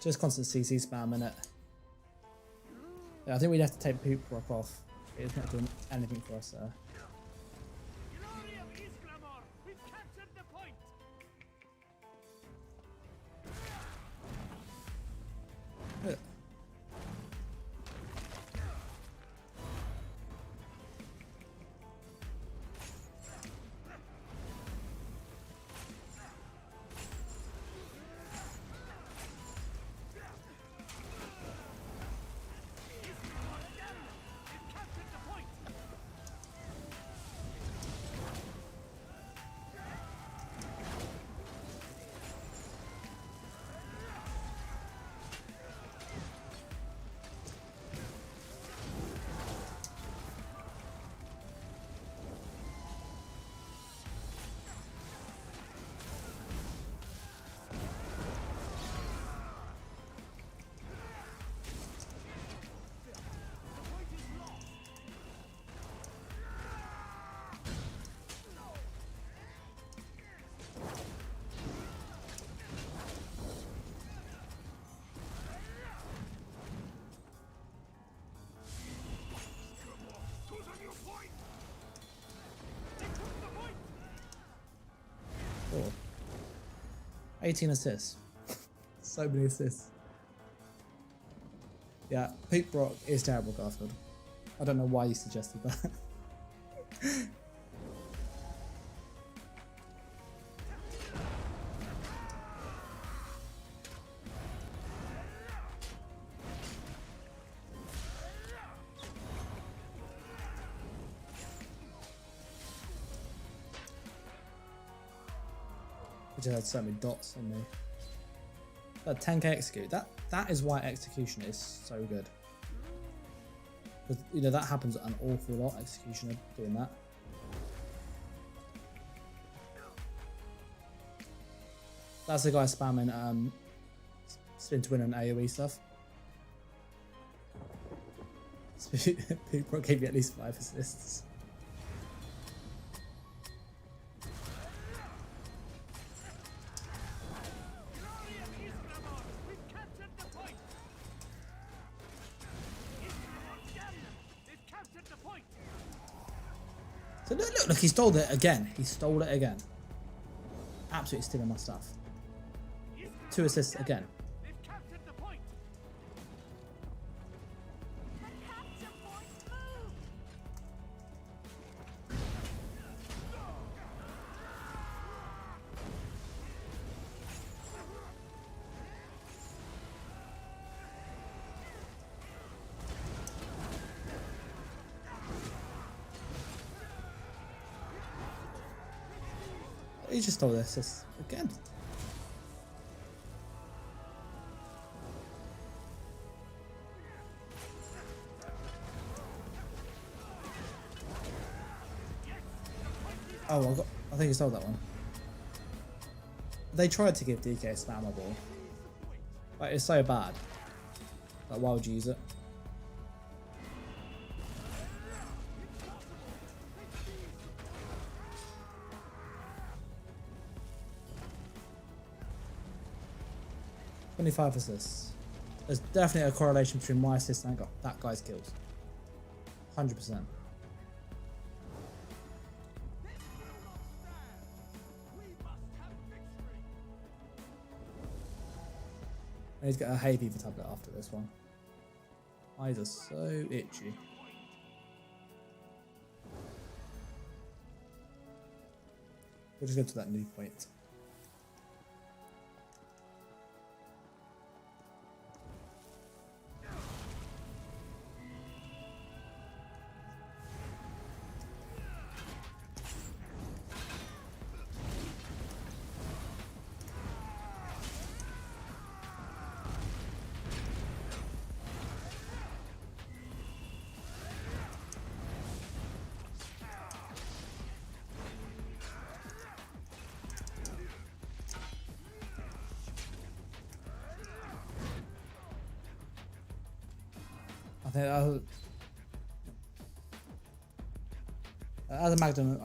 Just constant CC spam in it. Yeah, I think we'd have to take Poop Rock off. It's not doing anything for us there. Yeah. Cool. 18 assists. So many assists. Yeah, Poop Rock is terrible, Garfield. I don't know why you suggested that. I just had so many dots on me. That 10k execute, that is why execution is so good. Because, you know, that happens an awful lot, executioner doing that. That's the guy spamming spin to win and AoE stuff. People gave you at least 5 assists. So look, he stole it again. He stole it again. Absolutely stealing my stuff. 2 assists again. He just stole this again. Oh, I think he stole that one. They tried to give DK spammable, but it's so bad. Like, why would you use it? $25 assists. There's definitely a correlation between my assists and that guy's kills. 100%. I need to get a hay fever tablet after this one. Eyes are so itchy. We'll just go to that new point. I think as a Magdalene,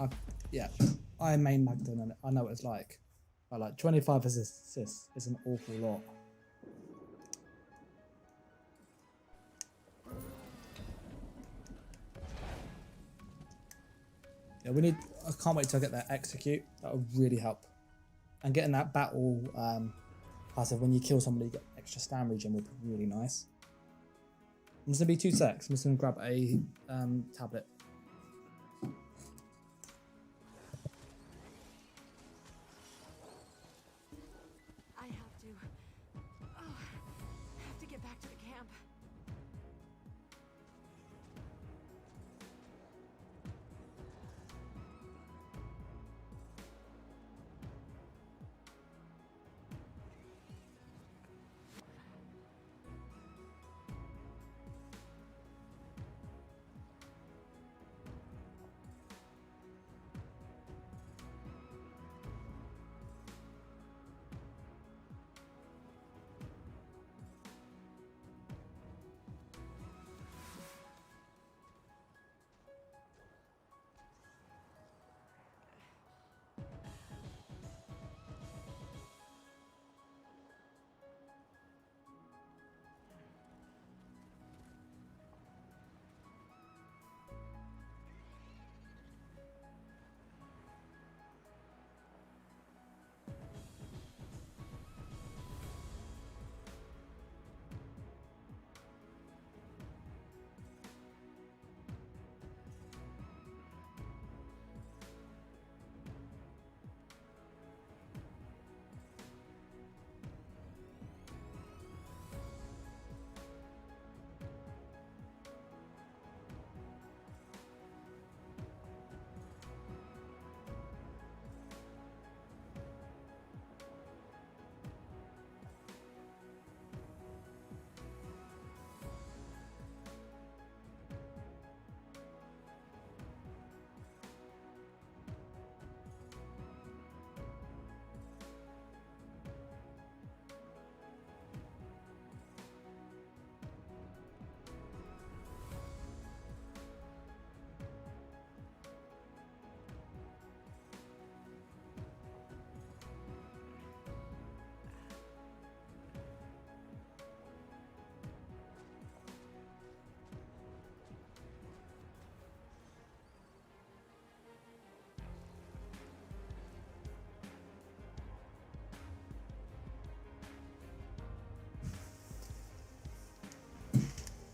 I main Magdalene and I know what it's like. But like 25 assists is an awful lot. Yeah, I can't wait till I get that execute. That would really help. And getting that battle passive when you kill somebody, you get extra stam regen would be really nice. I'm just gonna be 2 secs. I'm just gonna grab a tablet. I have to get back to the camp.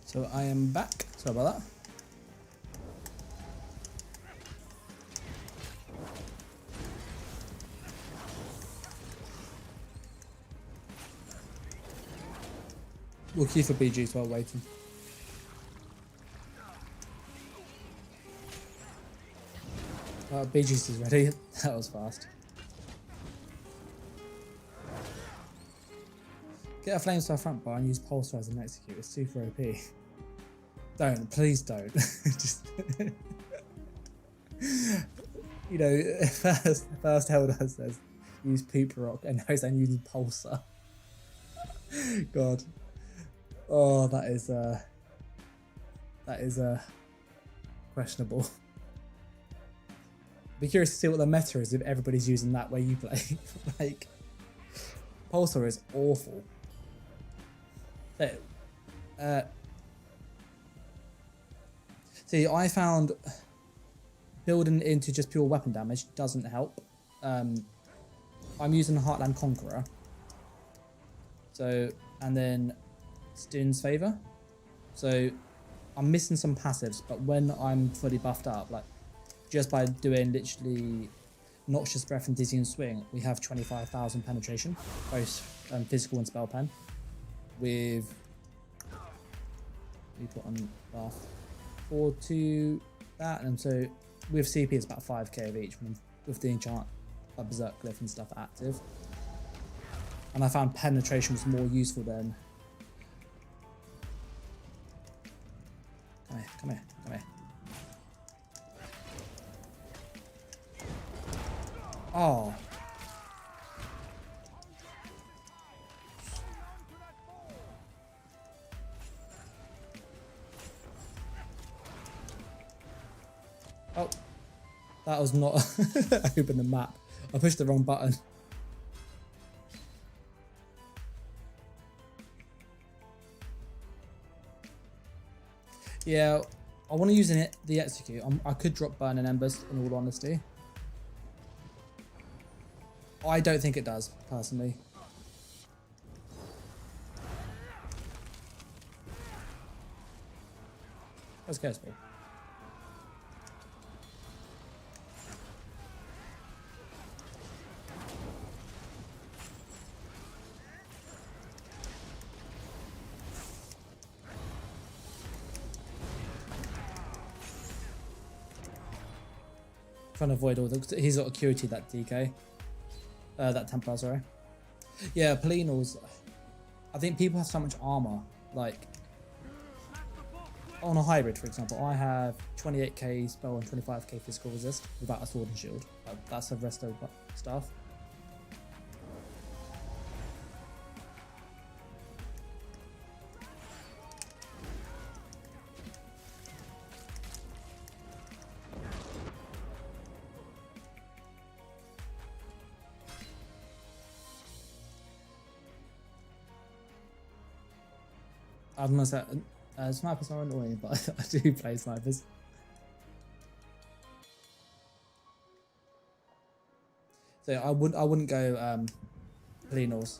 So I am back. Sorry about that. We'll queue for BGs while waiting. BGs is ready. That was fast. Get a flamestar front bar and use pulsar as an execute. It's super OP. Don't, please don't. Just you know, first Elder says use poop rock, and now he's saying use pulsar. God. Oh, that is questionable. Be curious to see what the meta is if everybody's using that way you play. Like, pulsar is awful. See, I found building into just pure weapon damage doesn't help. I'm using Heartland Conqueror, so and then Stoon's Favor. So I'm missing some passives, but when I'm fully buffed up, like just by doing literally Noxious Breath and Dizzying Swing, we have 25,000 penetration, both physical and spell pen. With we put on buff 4 to that, and so with CP it's about 5k of each with the enchant Berserk Glyph and stuff active. And I found penetration was more useful than. Come here, come here, come here. Oh. Oh. That was not open the map. I pushed the wrong button. Yeah, I want to use the execute. I could drop Burn and Embers, in all honesty. I don't think it does, personally. That's Curse-Ball. Trying to avoid all the. He's got acuity, that DK. That Templar, sorry. Yeah, Palinals. I think people have so much armor. Like, on a hybrid, for example, I have 28k spell and 25k physical resist without a sword and shield. That's the rest of stuff. I must say, snipers are annoying, but I do play snipers. So I wouldn't go Palinals.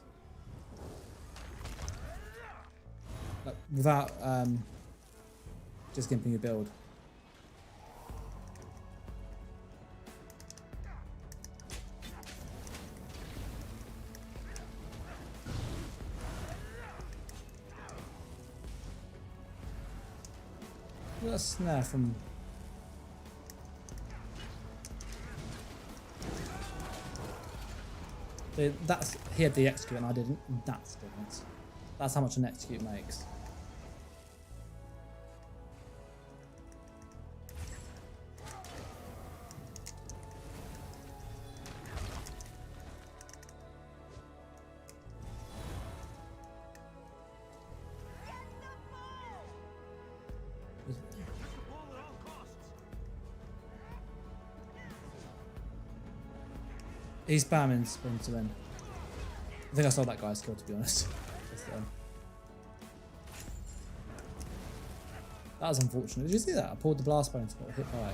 Like, without just gimping your build. A snare from. So that's he had the execute and I didn't. That's the difference. That's how much an execute makes. He's spamming spin to win. I think I saw that guy's kill, to be honest. That was unfortunate. Did you see that? I pulled the blast bone spot, hit by.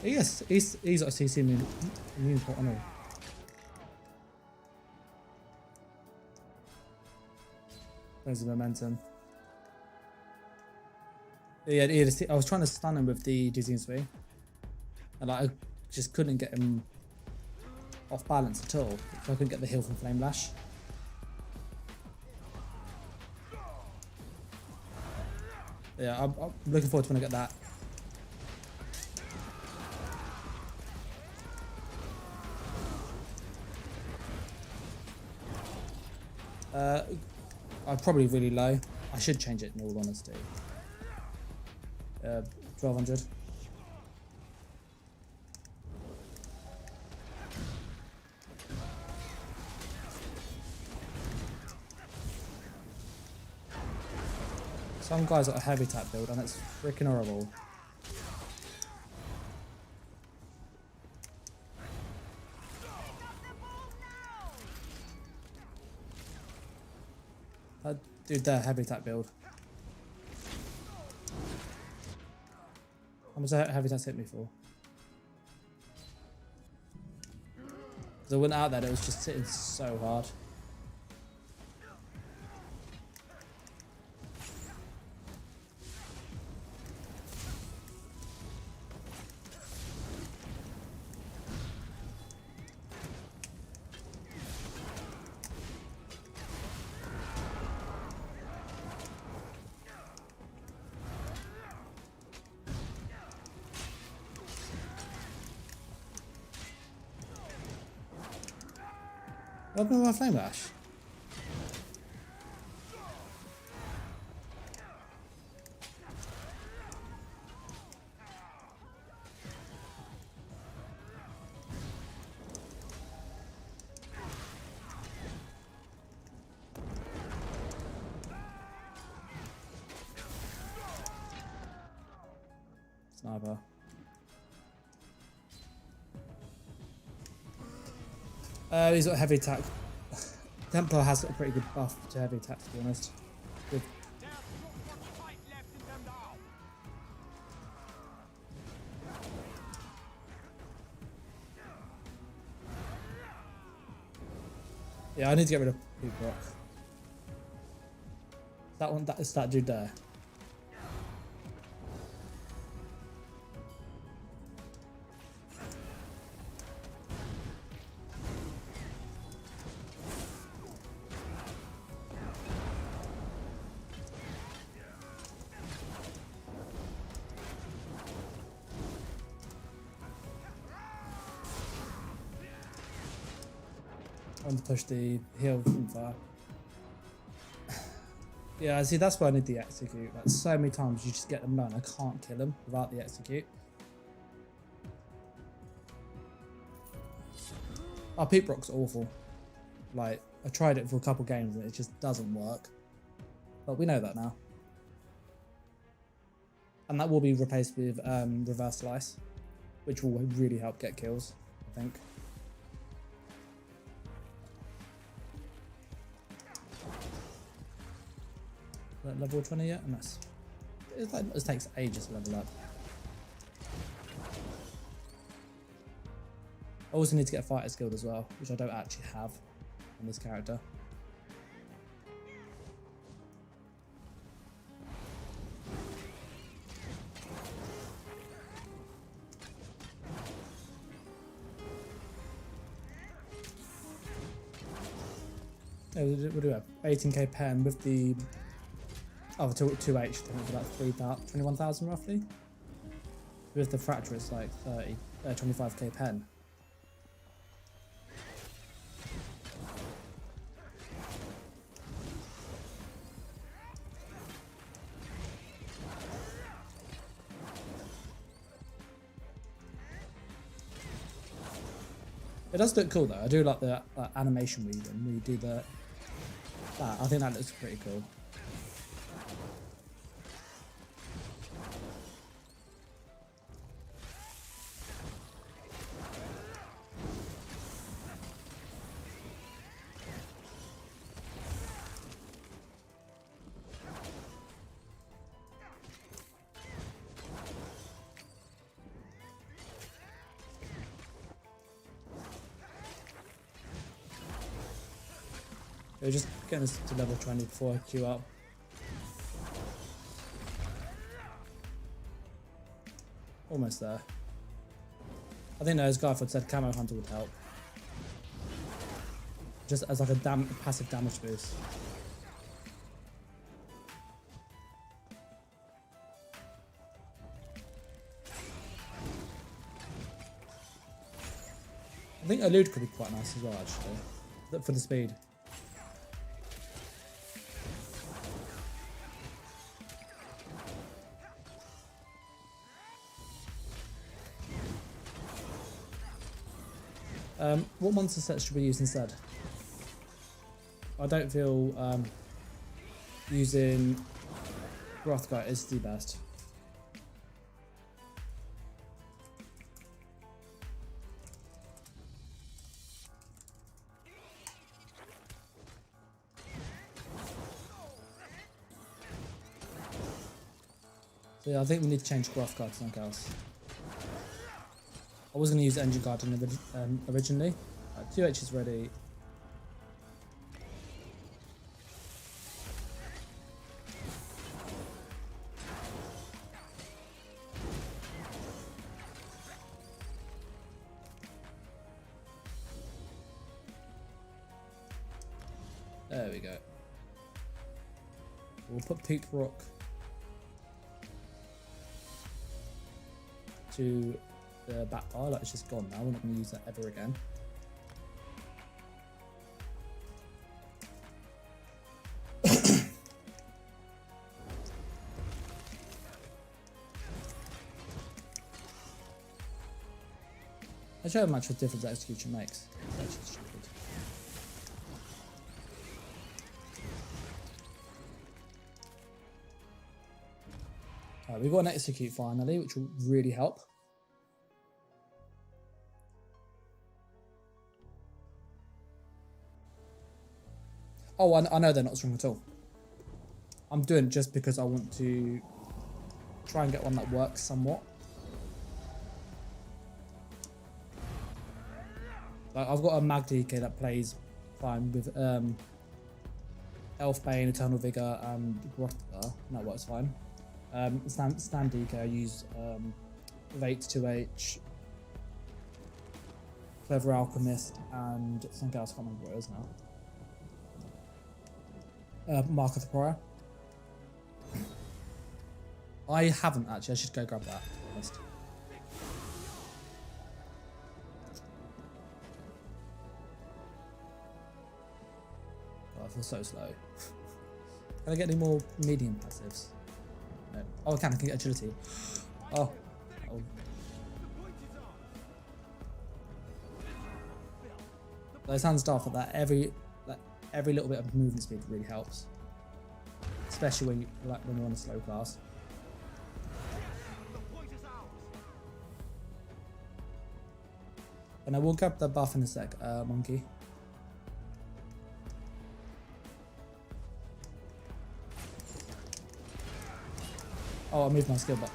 Yes, he's got a CC immune pot on all. There's the momentum. Yeah, I was trying to stun him with the Dizzying Swing, and I just couldn't get him off balance at all. So I couldn't get the heal from Flame Lash. Yeah, I'm looking forward to when I get that. I'm probably really low. I should change it in all honesty. 1200. Some guys got a heavy attack build and it's freaking horrible. That dude there, heavy attack build. How much heavy attacks hit me for? Because I went out there, it was just hitting so hard. What happened with my flame lash? Sniper. He's got heavy attack. Templar has got a pretty good buff to heavy attack, to be honest. Good. Yeah, I need to get rid of Big Rock. That one, that is that dude there. I want to push the heal from fire. Yeah, see, that's why I need the execute. Like, so many times you just get them done. I can't kill them without the execute. Our Peep Rock's awful. Like, I tried it for a couple games and it just doesn't work. But we know that now. And that will be replaced with Reverse Slice, which will really help get kills, I think. Level 20 yet? And that's it takes ages to level up. I also need to get Fighter's Guild as well, which I don't actually have on this character. What do we have? 18k pen with the 2H, I think it's about 21,000 roughly. With the fracture, it's like 25k pen. It does look cool though. I do like the animation weaving. We do that. I think that looks pretty cool. We're just getting us to level 20 before I queue up. Almost there. I think as Garfield said, Camo Hunter would help. Just as like a passive damage boost. I think Elude could be quite nice as well, actually, for the speed. What monster sets should we use instead? I don't feel using Rothgar is the best. So yeah, I think we need to change Rothgar to something else. I was going to use Engine Guardian originally. 2H is ready. There we go. We'll put Peak Rock to the back bar. Like, it's just gone now. We're not going to use that ever again. I show how much of a difference execution makes. It's actually stupid. We've got an execute finally, which will really help. Oh, I know they're not strong at all. I'm doing it just because I want to try and get one that works somewhat. Like, I've got a Mag DK that plays fine with Elf Bane, Eternal Vigor, and Grotta, and that works fine. Stand DK I use with 8-2H, Clever Alchemist, and something else, I can't remember what it is now. Mark of the Prior. I haven't actually, I should go grab that first. God, I feel so slow. Can I get any more medium passives? No. Oh, I can get agility. Oh. Those hands start for that. Every little bit of movement speed really helps, especially when you're on a slow class. And I will grab the buff in a sec, Monkey. Oh, I moved my skill, but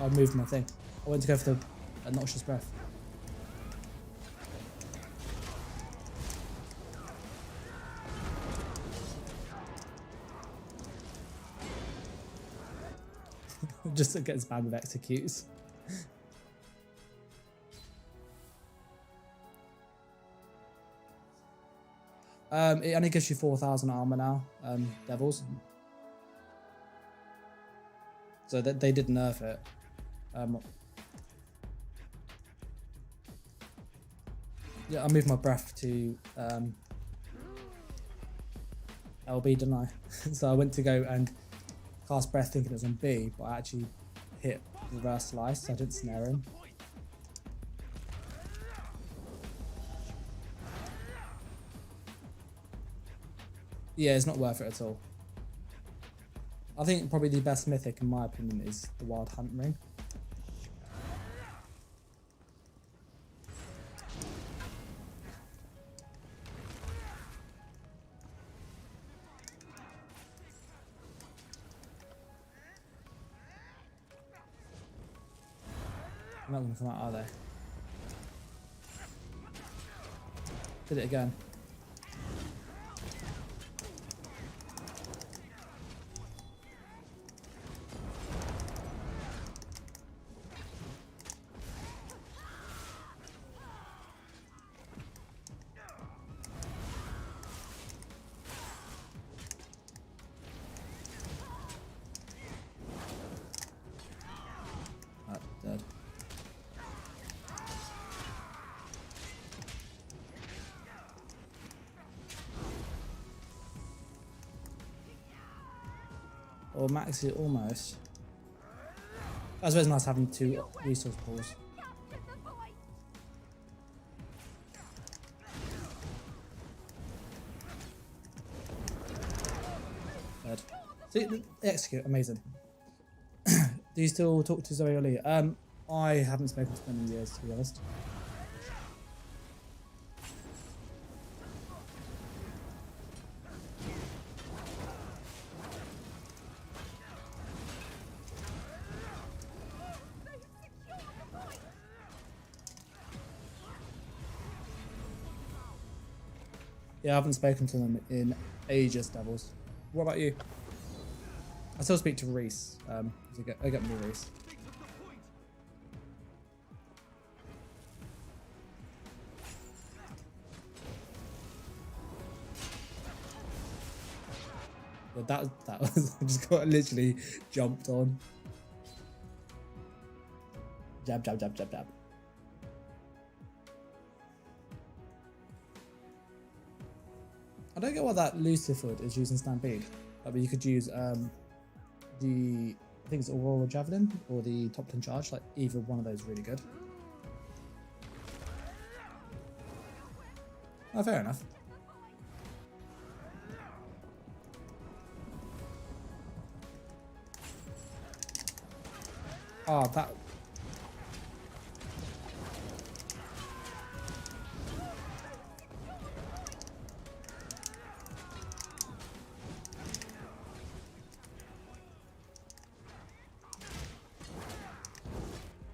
I moved my thing. I went to go for the Noxious Breath. Just to get his band with executes. It only gives you 4,000 armor now, Devils. So that they did nerf it. Yeah, I moved my breath to LB, didn't I? So I went to go and cast breath thinking it was on B, but I actually hit reverse slice, so I didn't snare him. Yeah, it's not worth it at all. I think probably the best mythic, in my opinion, is the Wild Hunt Ring. They're not going to come out, are they? Did it again. Dead. Or max it almost. I suppose it's nice having 2 resource pools. Dead. See, execute, amazing. Do you still talk to Zoe or Lee? I haven't spoken to them in years, to be honest. Yeah, I haven't spoken to them in ages, Devils. What about you? I still speak to Reese. I get me Reese. But that was I just got literally jumped on. Jab, jab, jab, jab, jab. I don't get why that Lucifer is using Stampede. But you could use the I think it's Aurora Javelin or the Top 10 Charge. Like either one of those is really good. Oh, fair enough. Oh, that.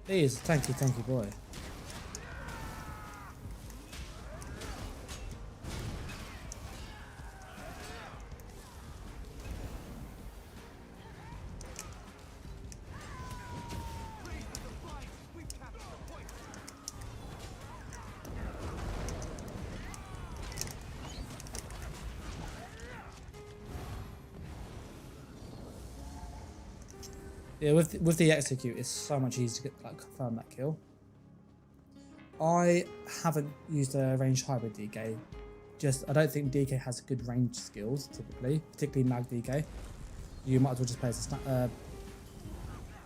Please, thank you, boy. Yeah, with the execute, it's so much easier to get like confirm that kill. I haven't used a ranged hybrid DK. I don't think DK has good range skills typically, particularly mag DK. You might as well just play as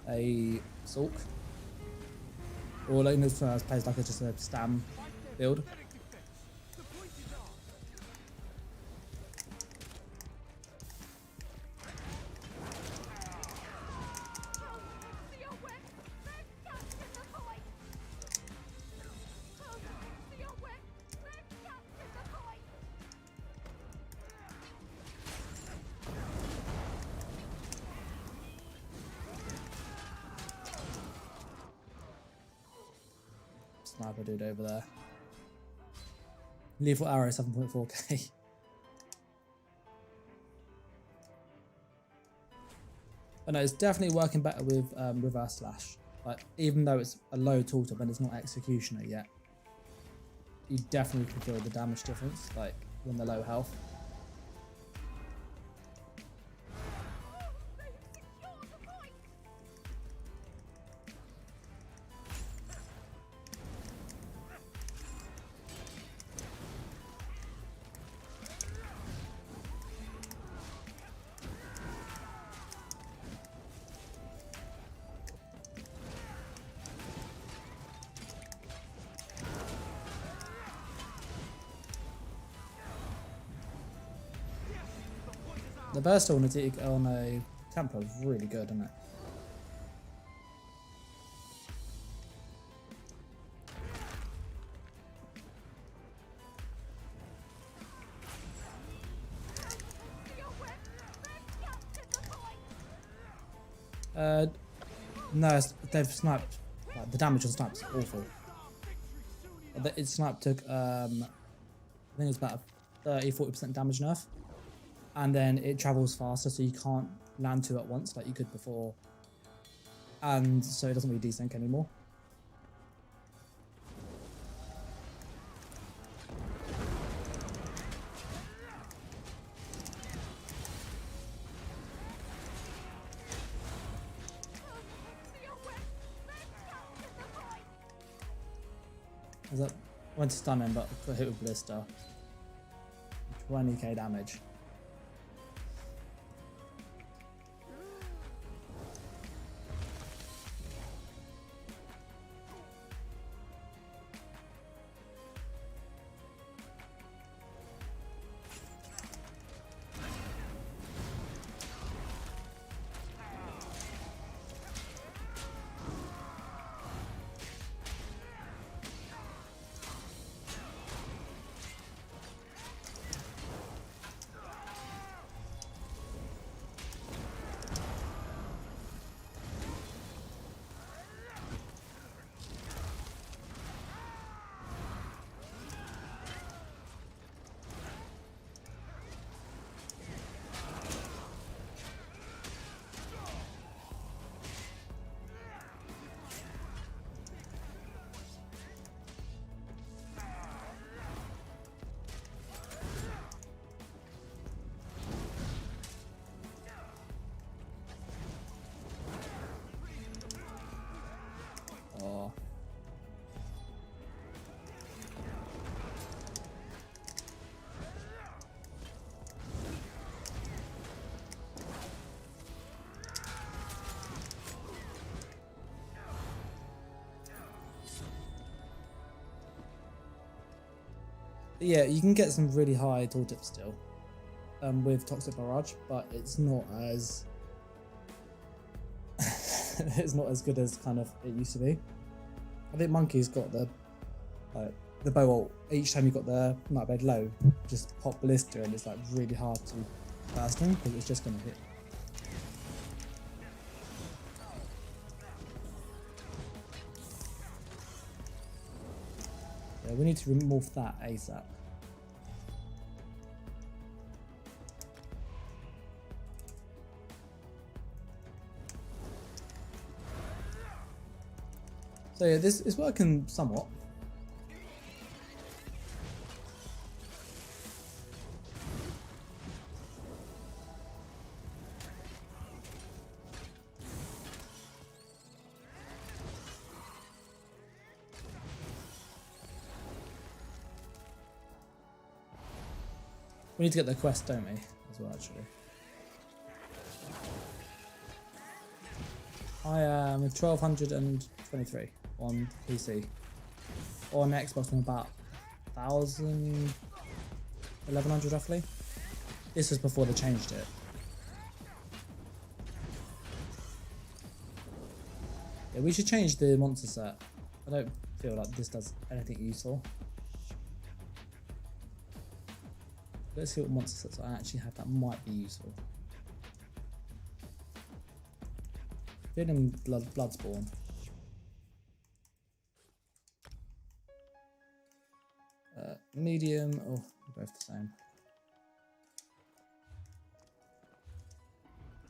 a Sulk, or like plays like just a Stam build. Sniper dude over there. Lethal arrow 7.4k. But no, it's definitely working better with reverse slash. Like even though it's a low tooltip and it's not executioner yet, you definitely can feel the damage difference. Like when they're low health. The burst on a Templar is really good, isn't it? No, they've sniped. Like, the damage on snipe's awful. It snipe took, I think it's about a 30-40% damage nerf. And then it travels faster, so you can't land two at once like you could before. And so it doesn't really desync anymore. Went to stun him, but got hit with Blister. 20k damage. Yeah, you can get some really high tooltip still with Toxic Barrage, but it's not as it's not as good as kind of it used to be. I think Monkey's got the bow ult. Each time you got the Nightblade low, just pop Ballista and it's like really hard to burst him because it's just gonna hit. Yeah, we need to remove that ASAP. So yeah, this is working somewhat. We need to get the quest, don't we? As well, actually. I am 1223 on PC. On Xbox, I'm about 1,000, 1,100 roughly. This was before they changed it. Yeah, we should change the monster set. I don't feel like this does anything useful. Let's see what monster sets I actually have that might be useful. Feeling Bloodspawn. Medium, oh, they're both the same.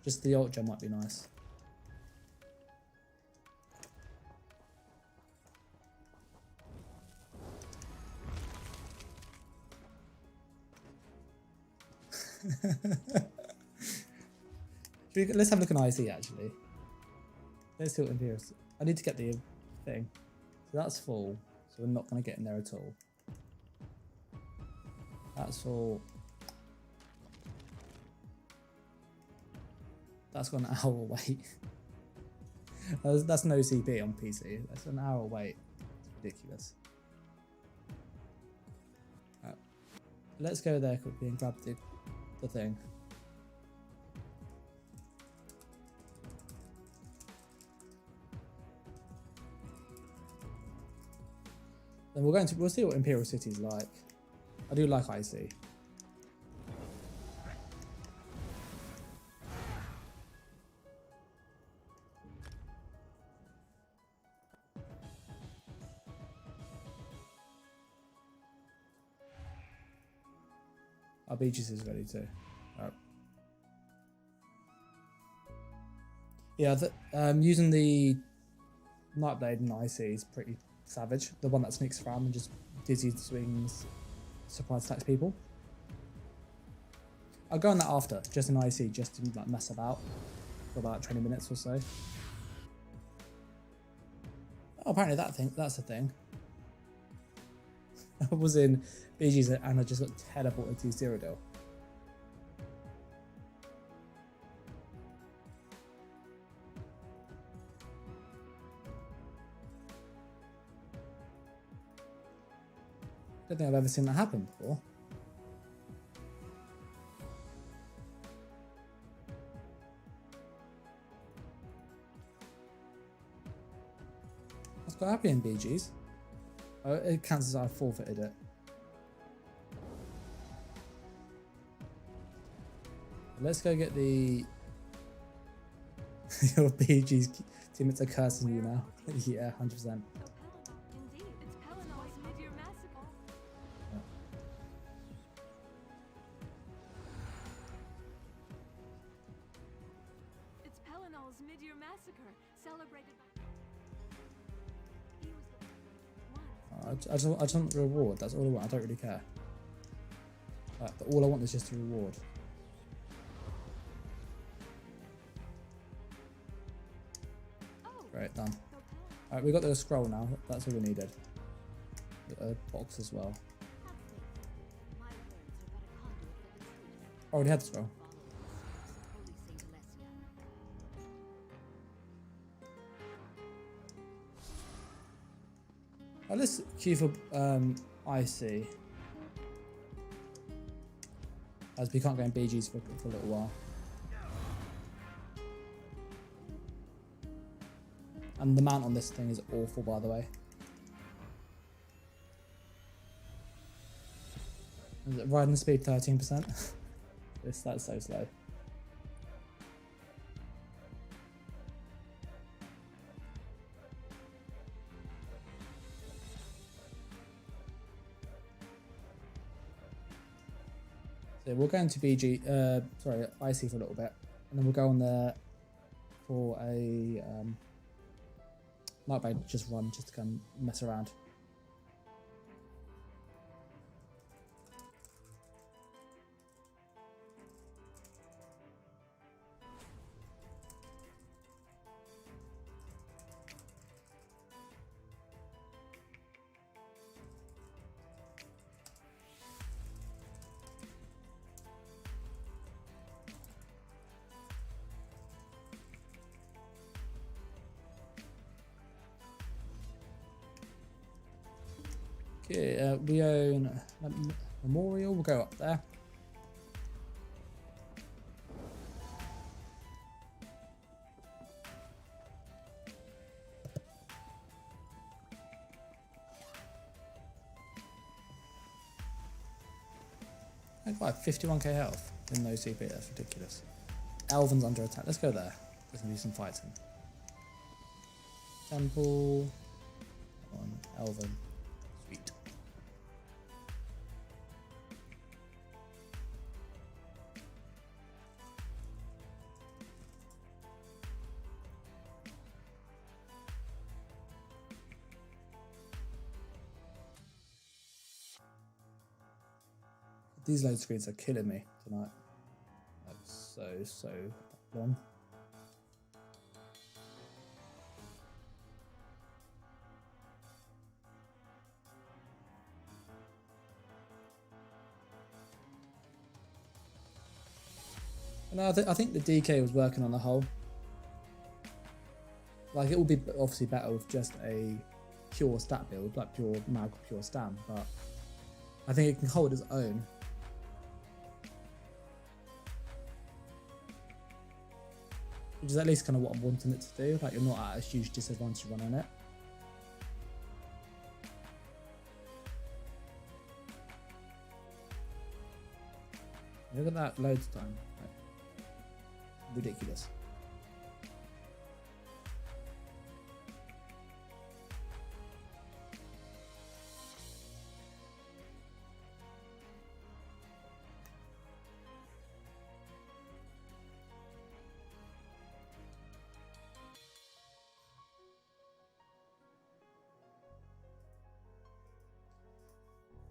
Just the Ultra might be nice. Let's have a look at IC actually. Let's see what Imperius. I need to get the thing. So that's full, so we're not going to get in there at all. That's full. That's got an hour wait. That's no CP on PC. That's an hour wait. It's ridiculous. Let's go there quickly and grab the thing. Then we'll see what Imperial City's like. I do like IC. Our Beaches is ready too. Right. Yeah, using the Nightblade and IC is pretty savage. The one that sneaks around and just dizzy swings, surprise attacks people. I'll go on that after, just in IC, just to like mess about for about 20 minutes or so. Oh, apparently that's a thing. I was in BG's and I just got teleported to Cyrodiil. I don't think I've ever seen that happen before. I was quite happy in BG's. Oh, it counts as I forfeited it. Let's go get the... Your BG's teammates are cursing you now. Yeah, 100%. Indeed, it's Pelinal's Midyear Massacre. It's Pelinal's Midyear Massacre, celebrated by... He was the once. I just want the reward, that's all I want, I don't really care. All I want is just a reward. Great, done. Alright, we got the scroll now, that's all we needed. A box as well. I already had the scroll. Let's queue for IC. as we can't go in BGs for a little while. And the mount on this thing is awful, by the way. Is it riding speed 13%? That's so slow. So we'll go into BG, sorry, IC for a little bit, and then we'll go on there for a Nightblade just run, just to come mess around. Okay, we own Memorial, we'll go up there. I got 51k health in no CP, that's ridiculous. Elven's under attack, let's go there. There's gonna be some fighting. Temple, on Elven, sweet. These load screens are killing me tonight. Like so long. No, I think the DK was working on the whole. Like, it would be obviously better with just a pure stat build, like pure mag, pure stam, but I think it can hold its own. Which is at least kind of what I'm wanting it to do. Like, you're not at a huge disadvantage running it. Look at that loads time. Like, ridiculous.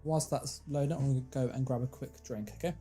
Whilst that's loading, I'm going to go and grab a quick drink, okay?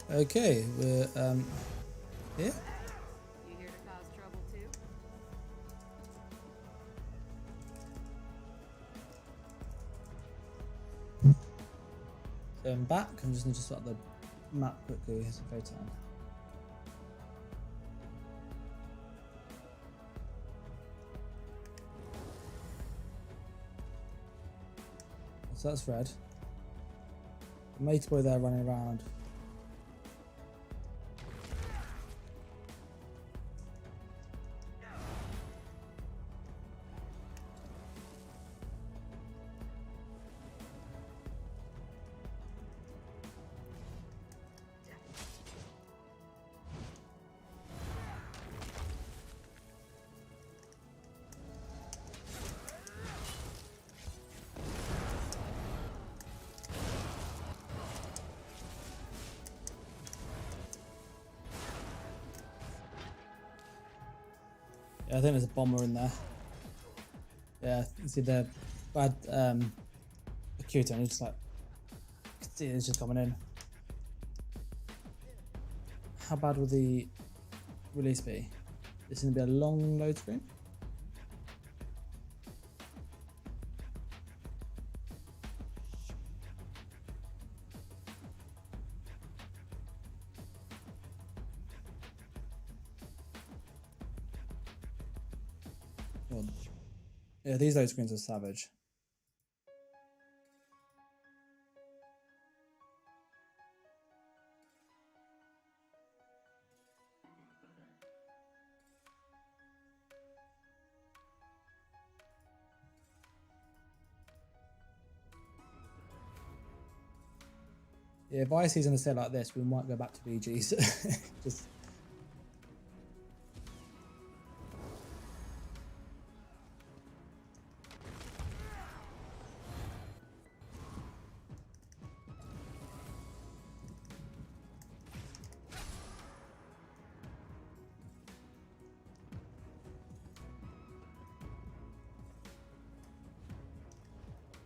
Okay, we're here. You here to cause trouble too? So I'm back. I'm just going to start the map quickly. Here's a photon. So that's red. The mate boy there running around. Yeah, I think there's a bomber in there. Yeah, you see the bad acuity, and it's just like, you can see it's just coming in. How bad will the release be? This is going to be a long load screen. Well, yeah, these load screens are savage. Yeah, if IC's going to stay like this, we might go back to BGs. Just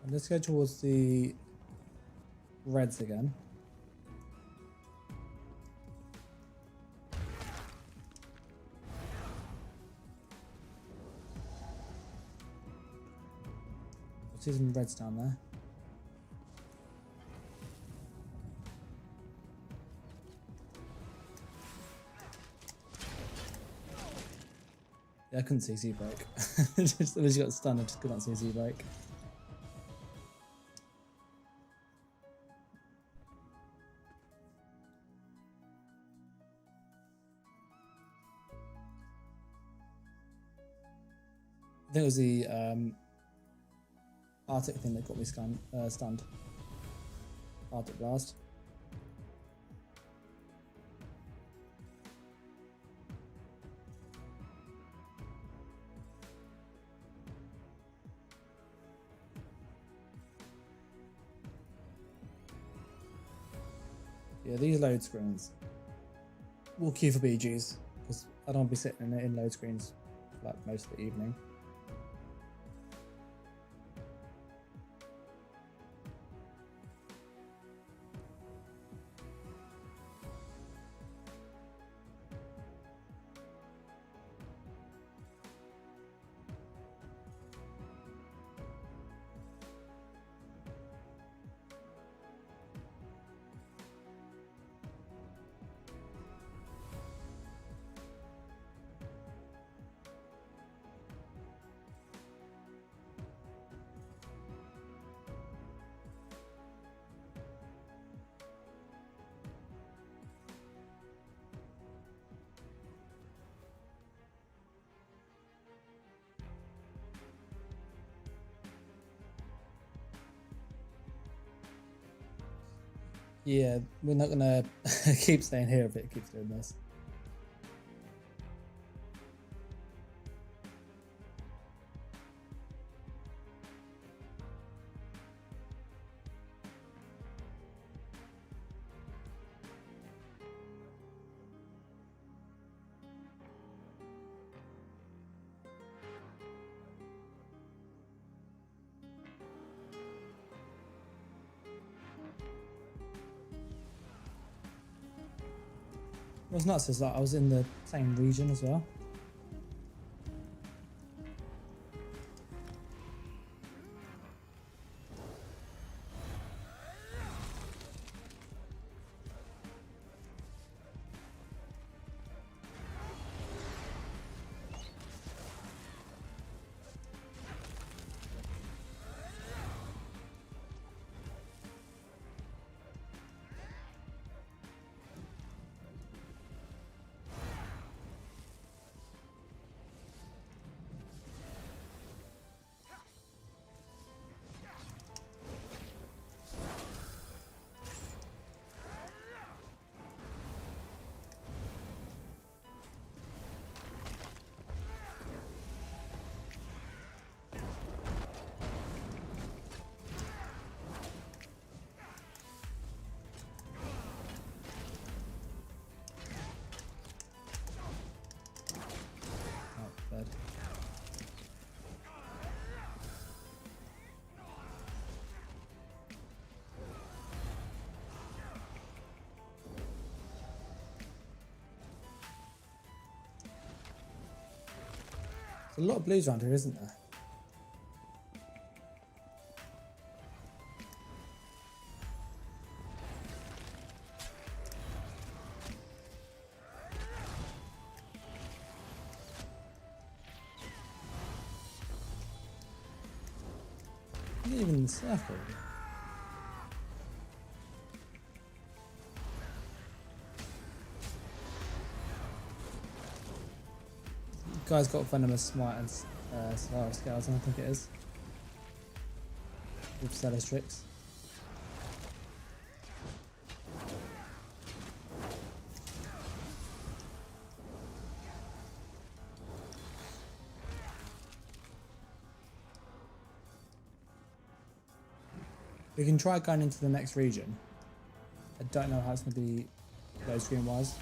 and let's go towards the reds again. I see some reds down there. Yeah, I couldn't see Z-break. Just as you got stunned, I just couldn't see Z-break. I think it was the Arctic thing that got me stunned. Arctic Blast. Yeah, these load screens. We'll queue for BGs because I don't want to be sitting in load screens for like most of the evening. Yeah, we're not gonna keep staying here if it keeps doing this. What's nuts is that I was in the same region as well. a lot of blues around here, isn't there? Not even in the circle. Guy's got venomous smite and Solaris skeleton, I think it is. With Celis tricks. We can try going into the next region. I don't know how it's going to be load screen wise.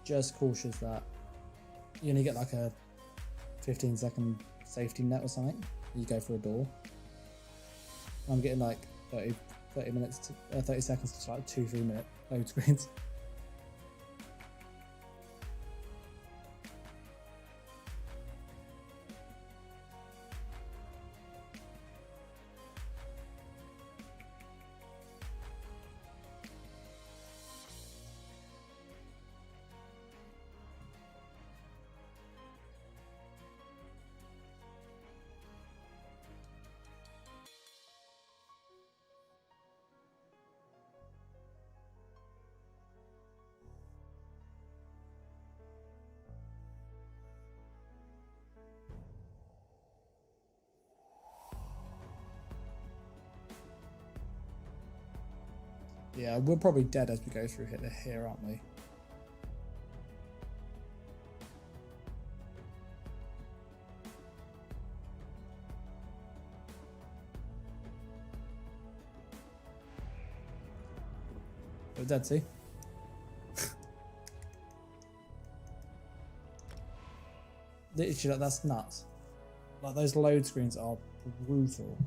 Just cautious that you only get like a 15-second safety net or something. You go for a door. I'm getting like 30 minutes to 30 seconds to like 2-3 minute load screens. Yeah, we're probably dead as we go through here, aren't we? We're dead, see? Literally, like, that's nuts. Like, those load screens are brutal.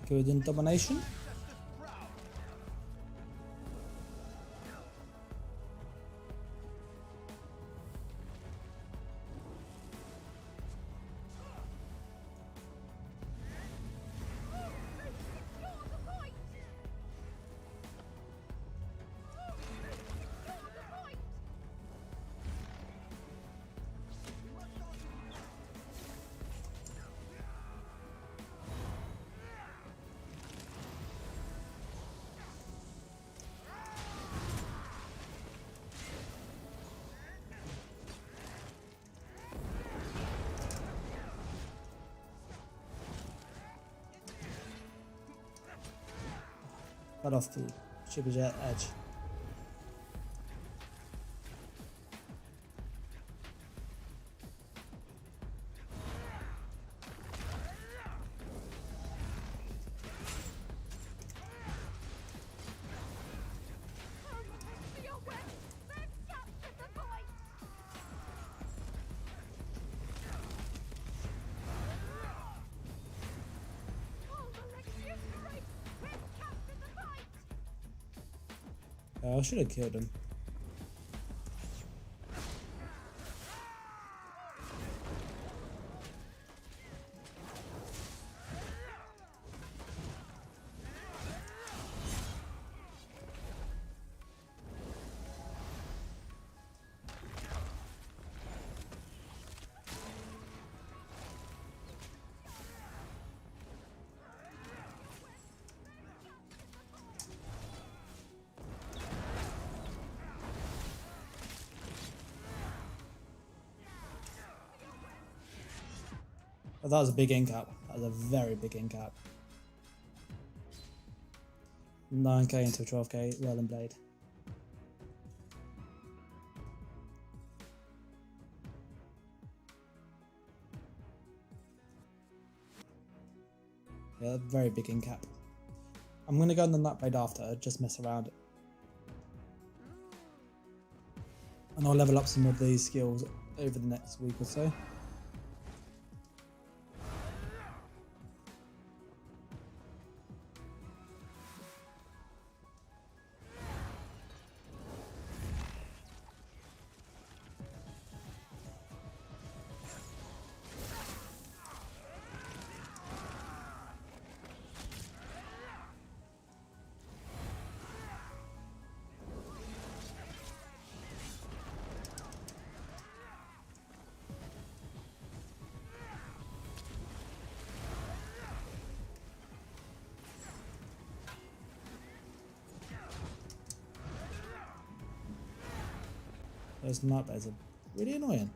Good in domination. Cut off the Shibajat edge. I should have killed him. Oh, that was a big incap. That was a very big incap. 9k into 12k, well and blade. Yeah, very big in cap. I'm gonna go on the Nightblade after, just mess around. And I'll level up some of these skills over the next week or so. Those Nightblades are really annoying.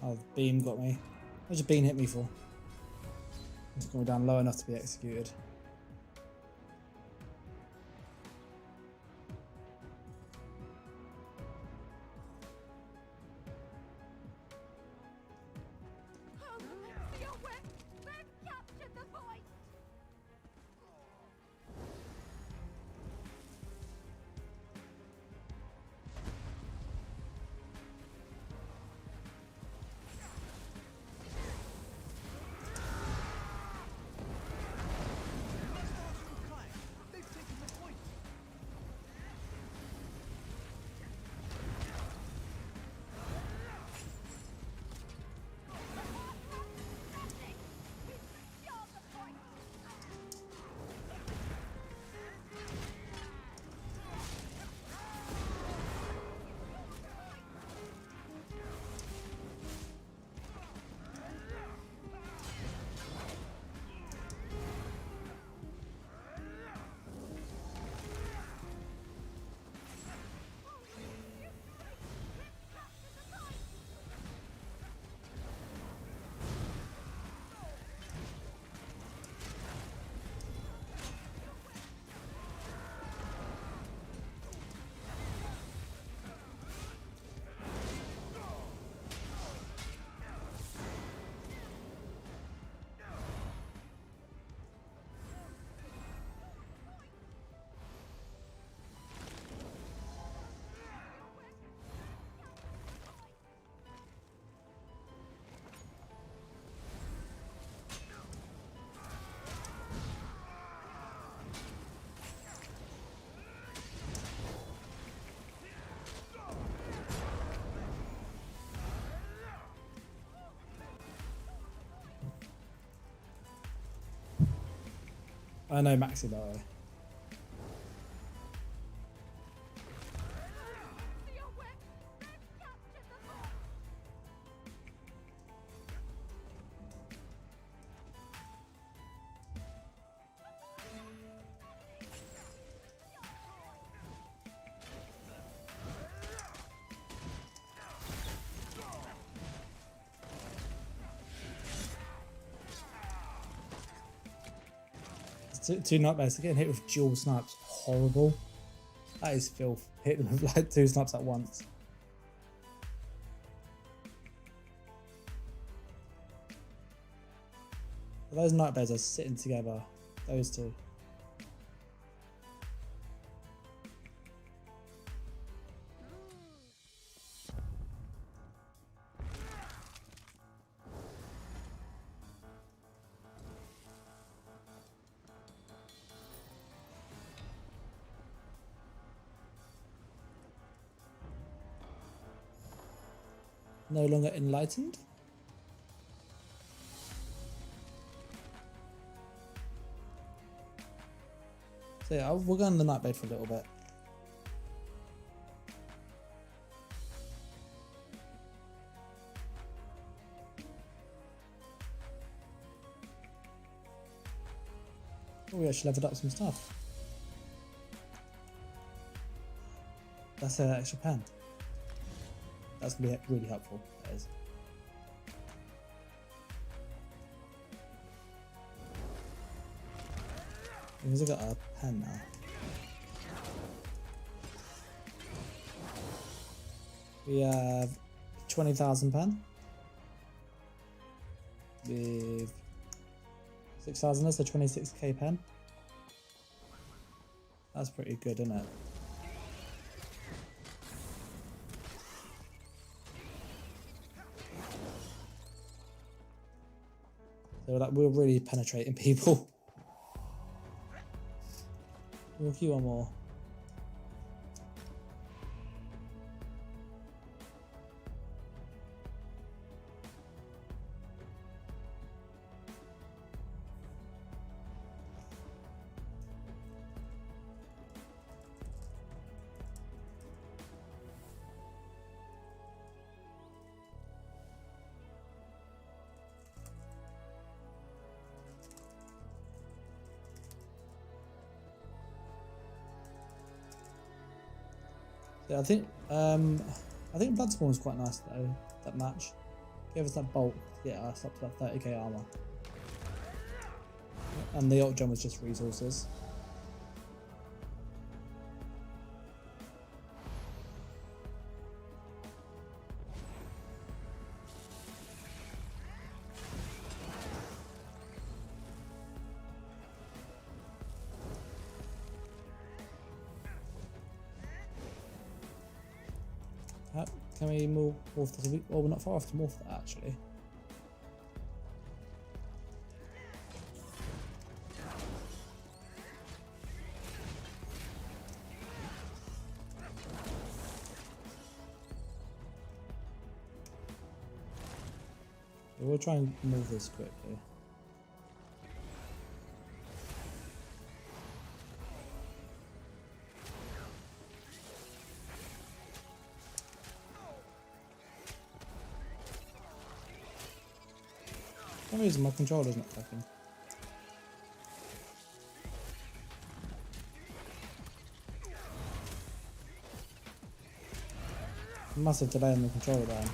Oh, the beam got me. What's your beam hit me for? It's going down low enough to be executed. I know Maxi by the way. Two Nightmares getting hit with dual snipes. Horrible. That is filth. Hit them with like 2 snipes at once. But those Nightmares are sitting together. Those two. No longer enlightened. So yeah, we'll go on the Nightblade for a little bit. Oh, we actually leveled up some stuff. That's an extra pen. That's gonna be really helpful. That is. Because I got a pen now. We have 20,000 pen. With 6,000, that's a 26k pen. That's pretty good, isn't it? So like we're really penetrating people. We'll queue one more. Yeah, I think Bloodspawn was quite nice though, that match. Gave us that bolt to get us up to that 30k armor. And the ult jump was just resources. Can we morph this? Well, we're not far off to morph that actually. We'll try and move this quickly. For some reason my controller's not clicking. Massive delay on the controller down.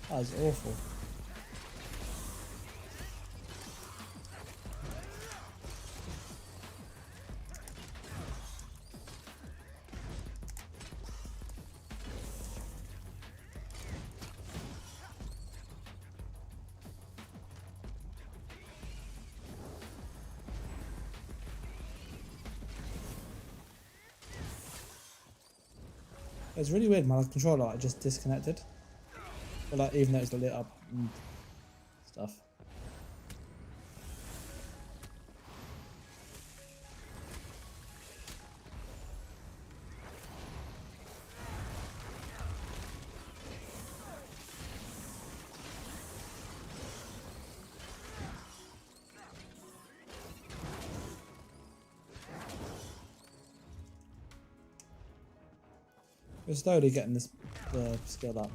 That is awful. It's really weird, my controller like, just disconnected. But like even though it's lit up and stuff. We're slowly getting this skill up.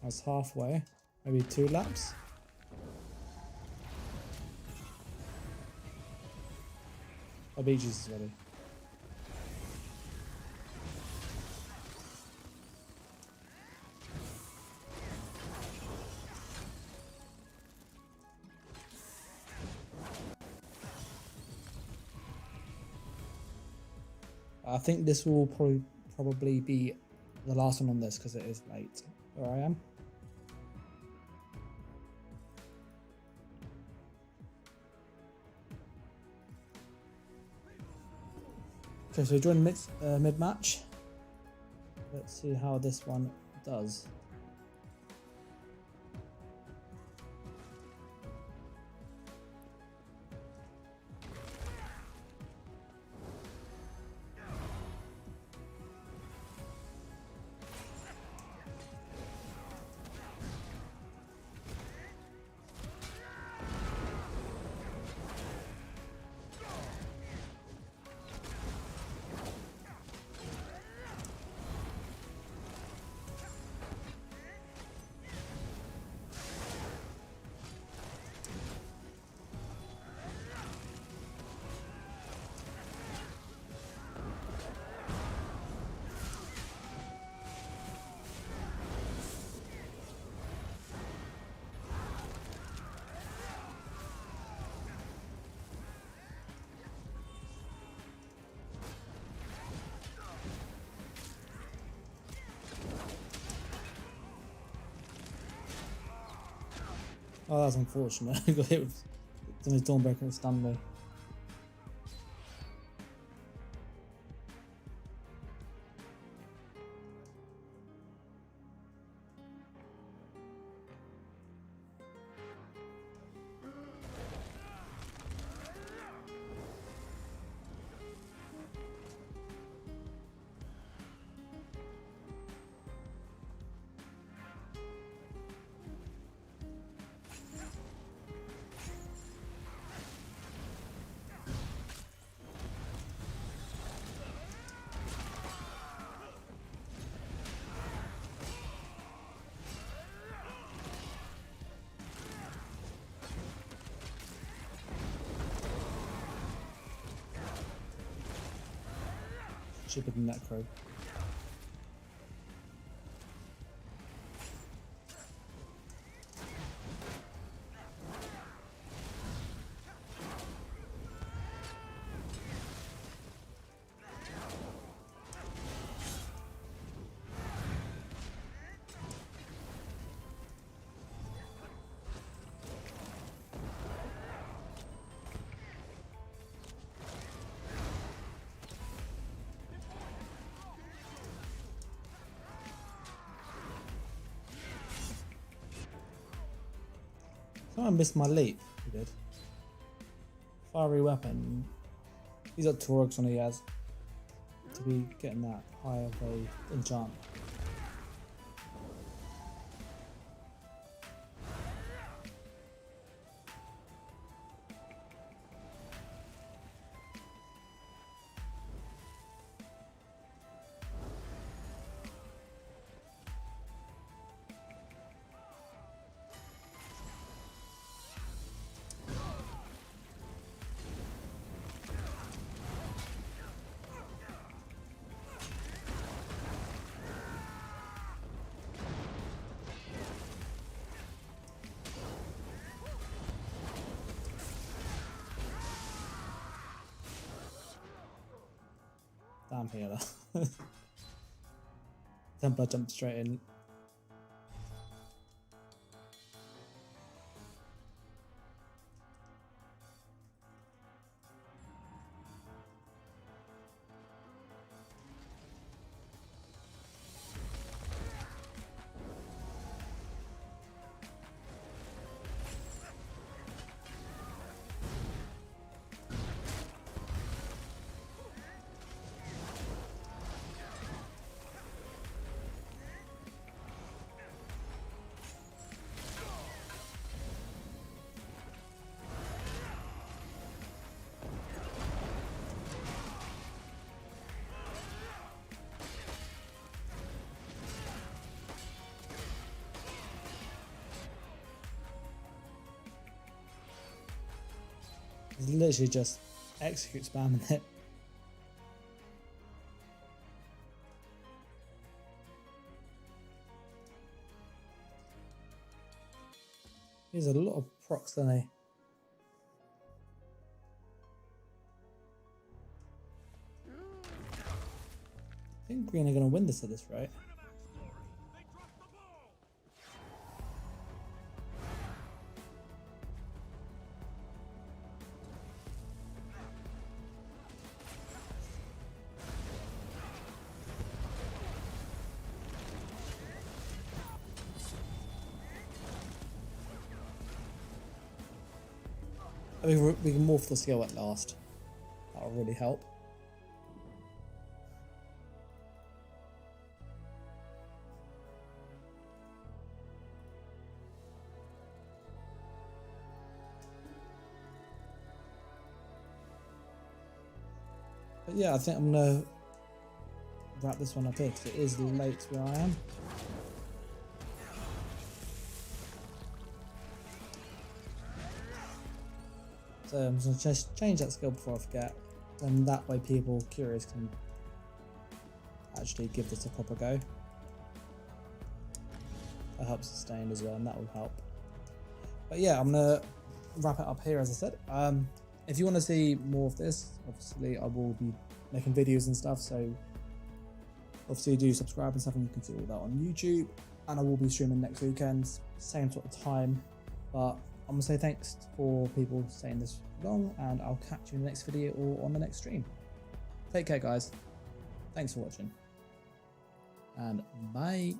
That's halfway, maybe 2 laps. Oh, Bee Gees is ready. I think this will probably be the last one on this because it is late where I am. Okay, so join mid-match. Let's see how this one does. Oh, that's unfortunate. I got hit with somebody's Dawnbreaker and stunned me. Stupid necro. Someone missed my leap. He did. Fiery weapon. He's got Torx on he has. To be getting that high of a enchant. Damn healer. Templar jumped straight in. He's literally just execute spamming it. He's a lot of procs, doesn't he? I think Green are going to win this at this rate. I mean, we can morph the skill at last. That'll really help. But yeah, I think I'm gonna wrap this one up here because it is late where I am. So I'm just going to change that skill before I forget, and that way people curious can actually give this a proper go. That helps sustain as well, and that will help. But yeah, I'm going to wrap it up here as I said. If you want to see more of this, obviously I will be making videos and stuff, so obviously do subscribe and stuff, and you can see all that on YouTube. And I will be streaming next weekend, same sort of time. But I'm going to say thanks for people staying this long, and I'll catch you in the next video or on the next stream. Take care, guys. Thanks for watching. And bye.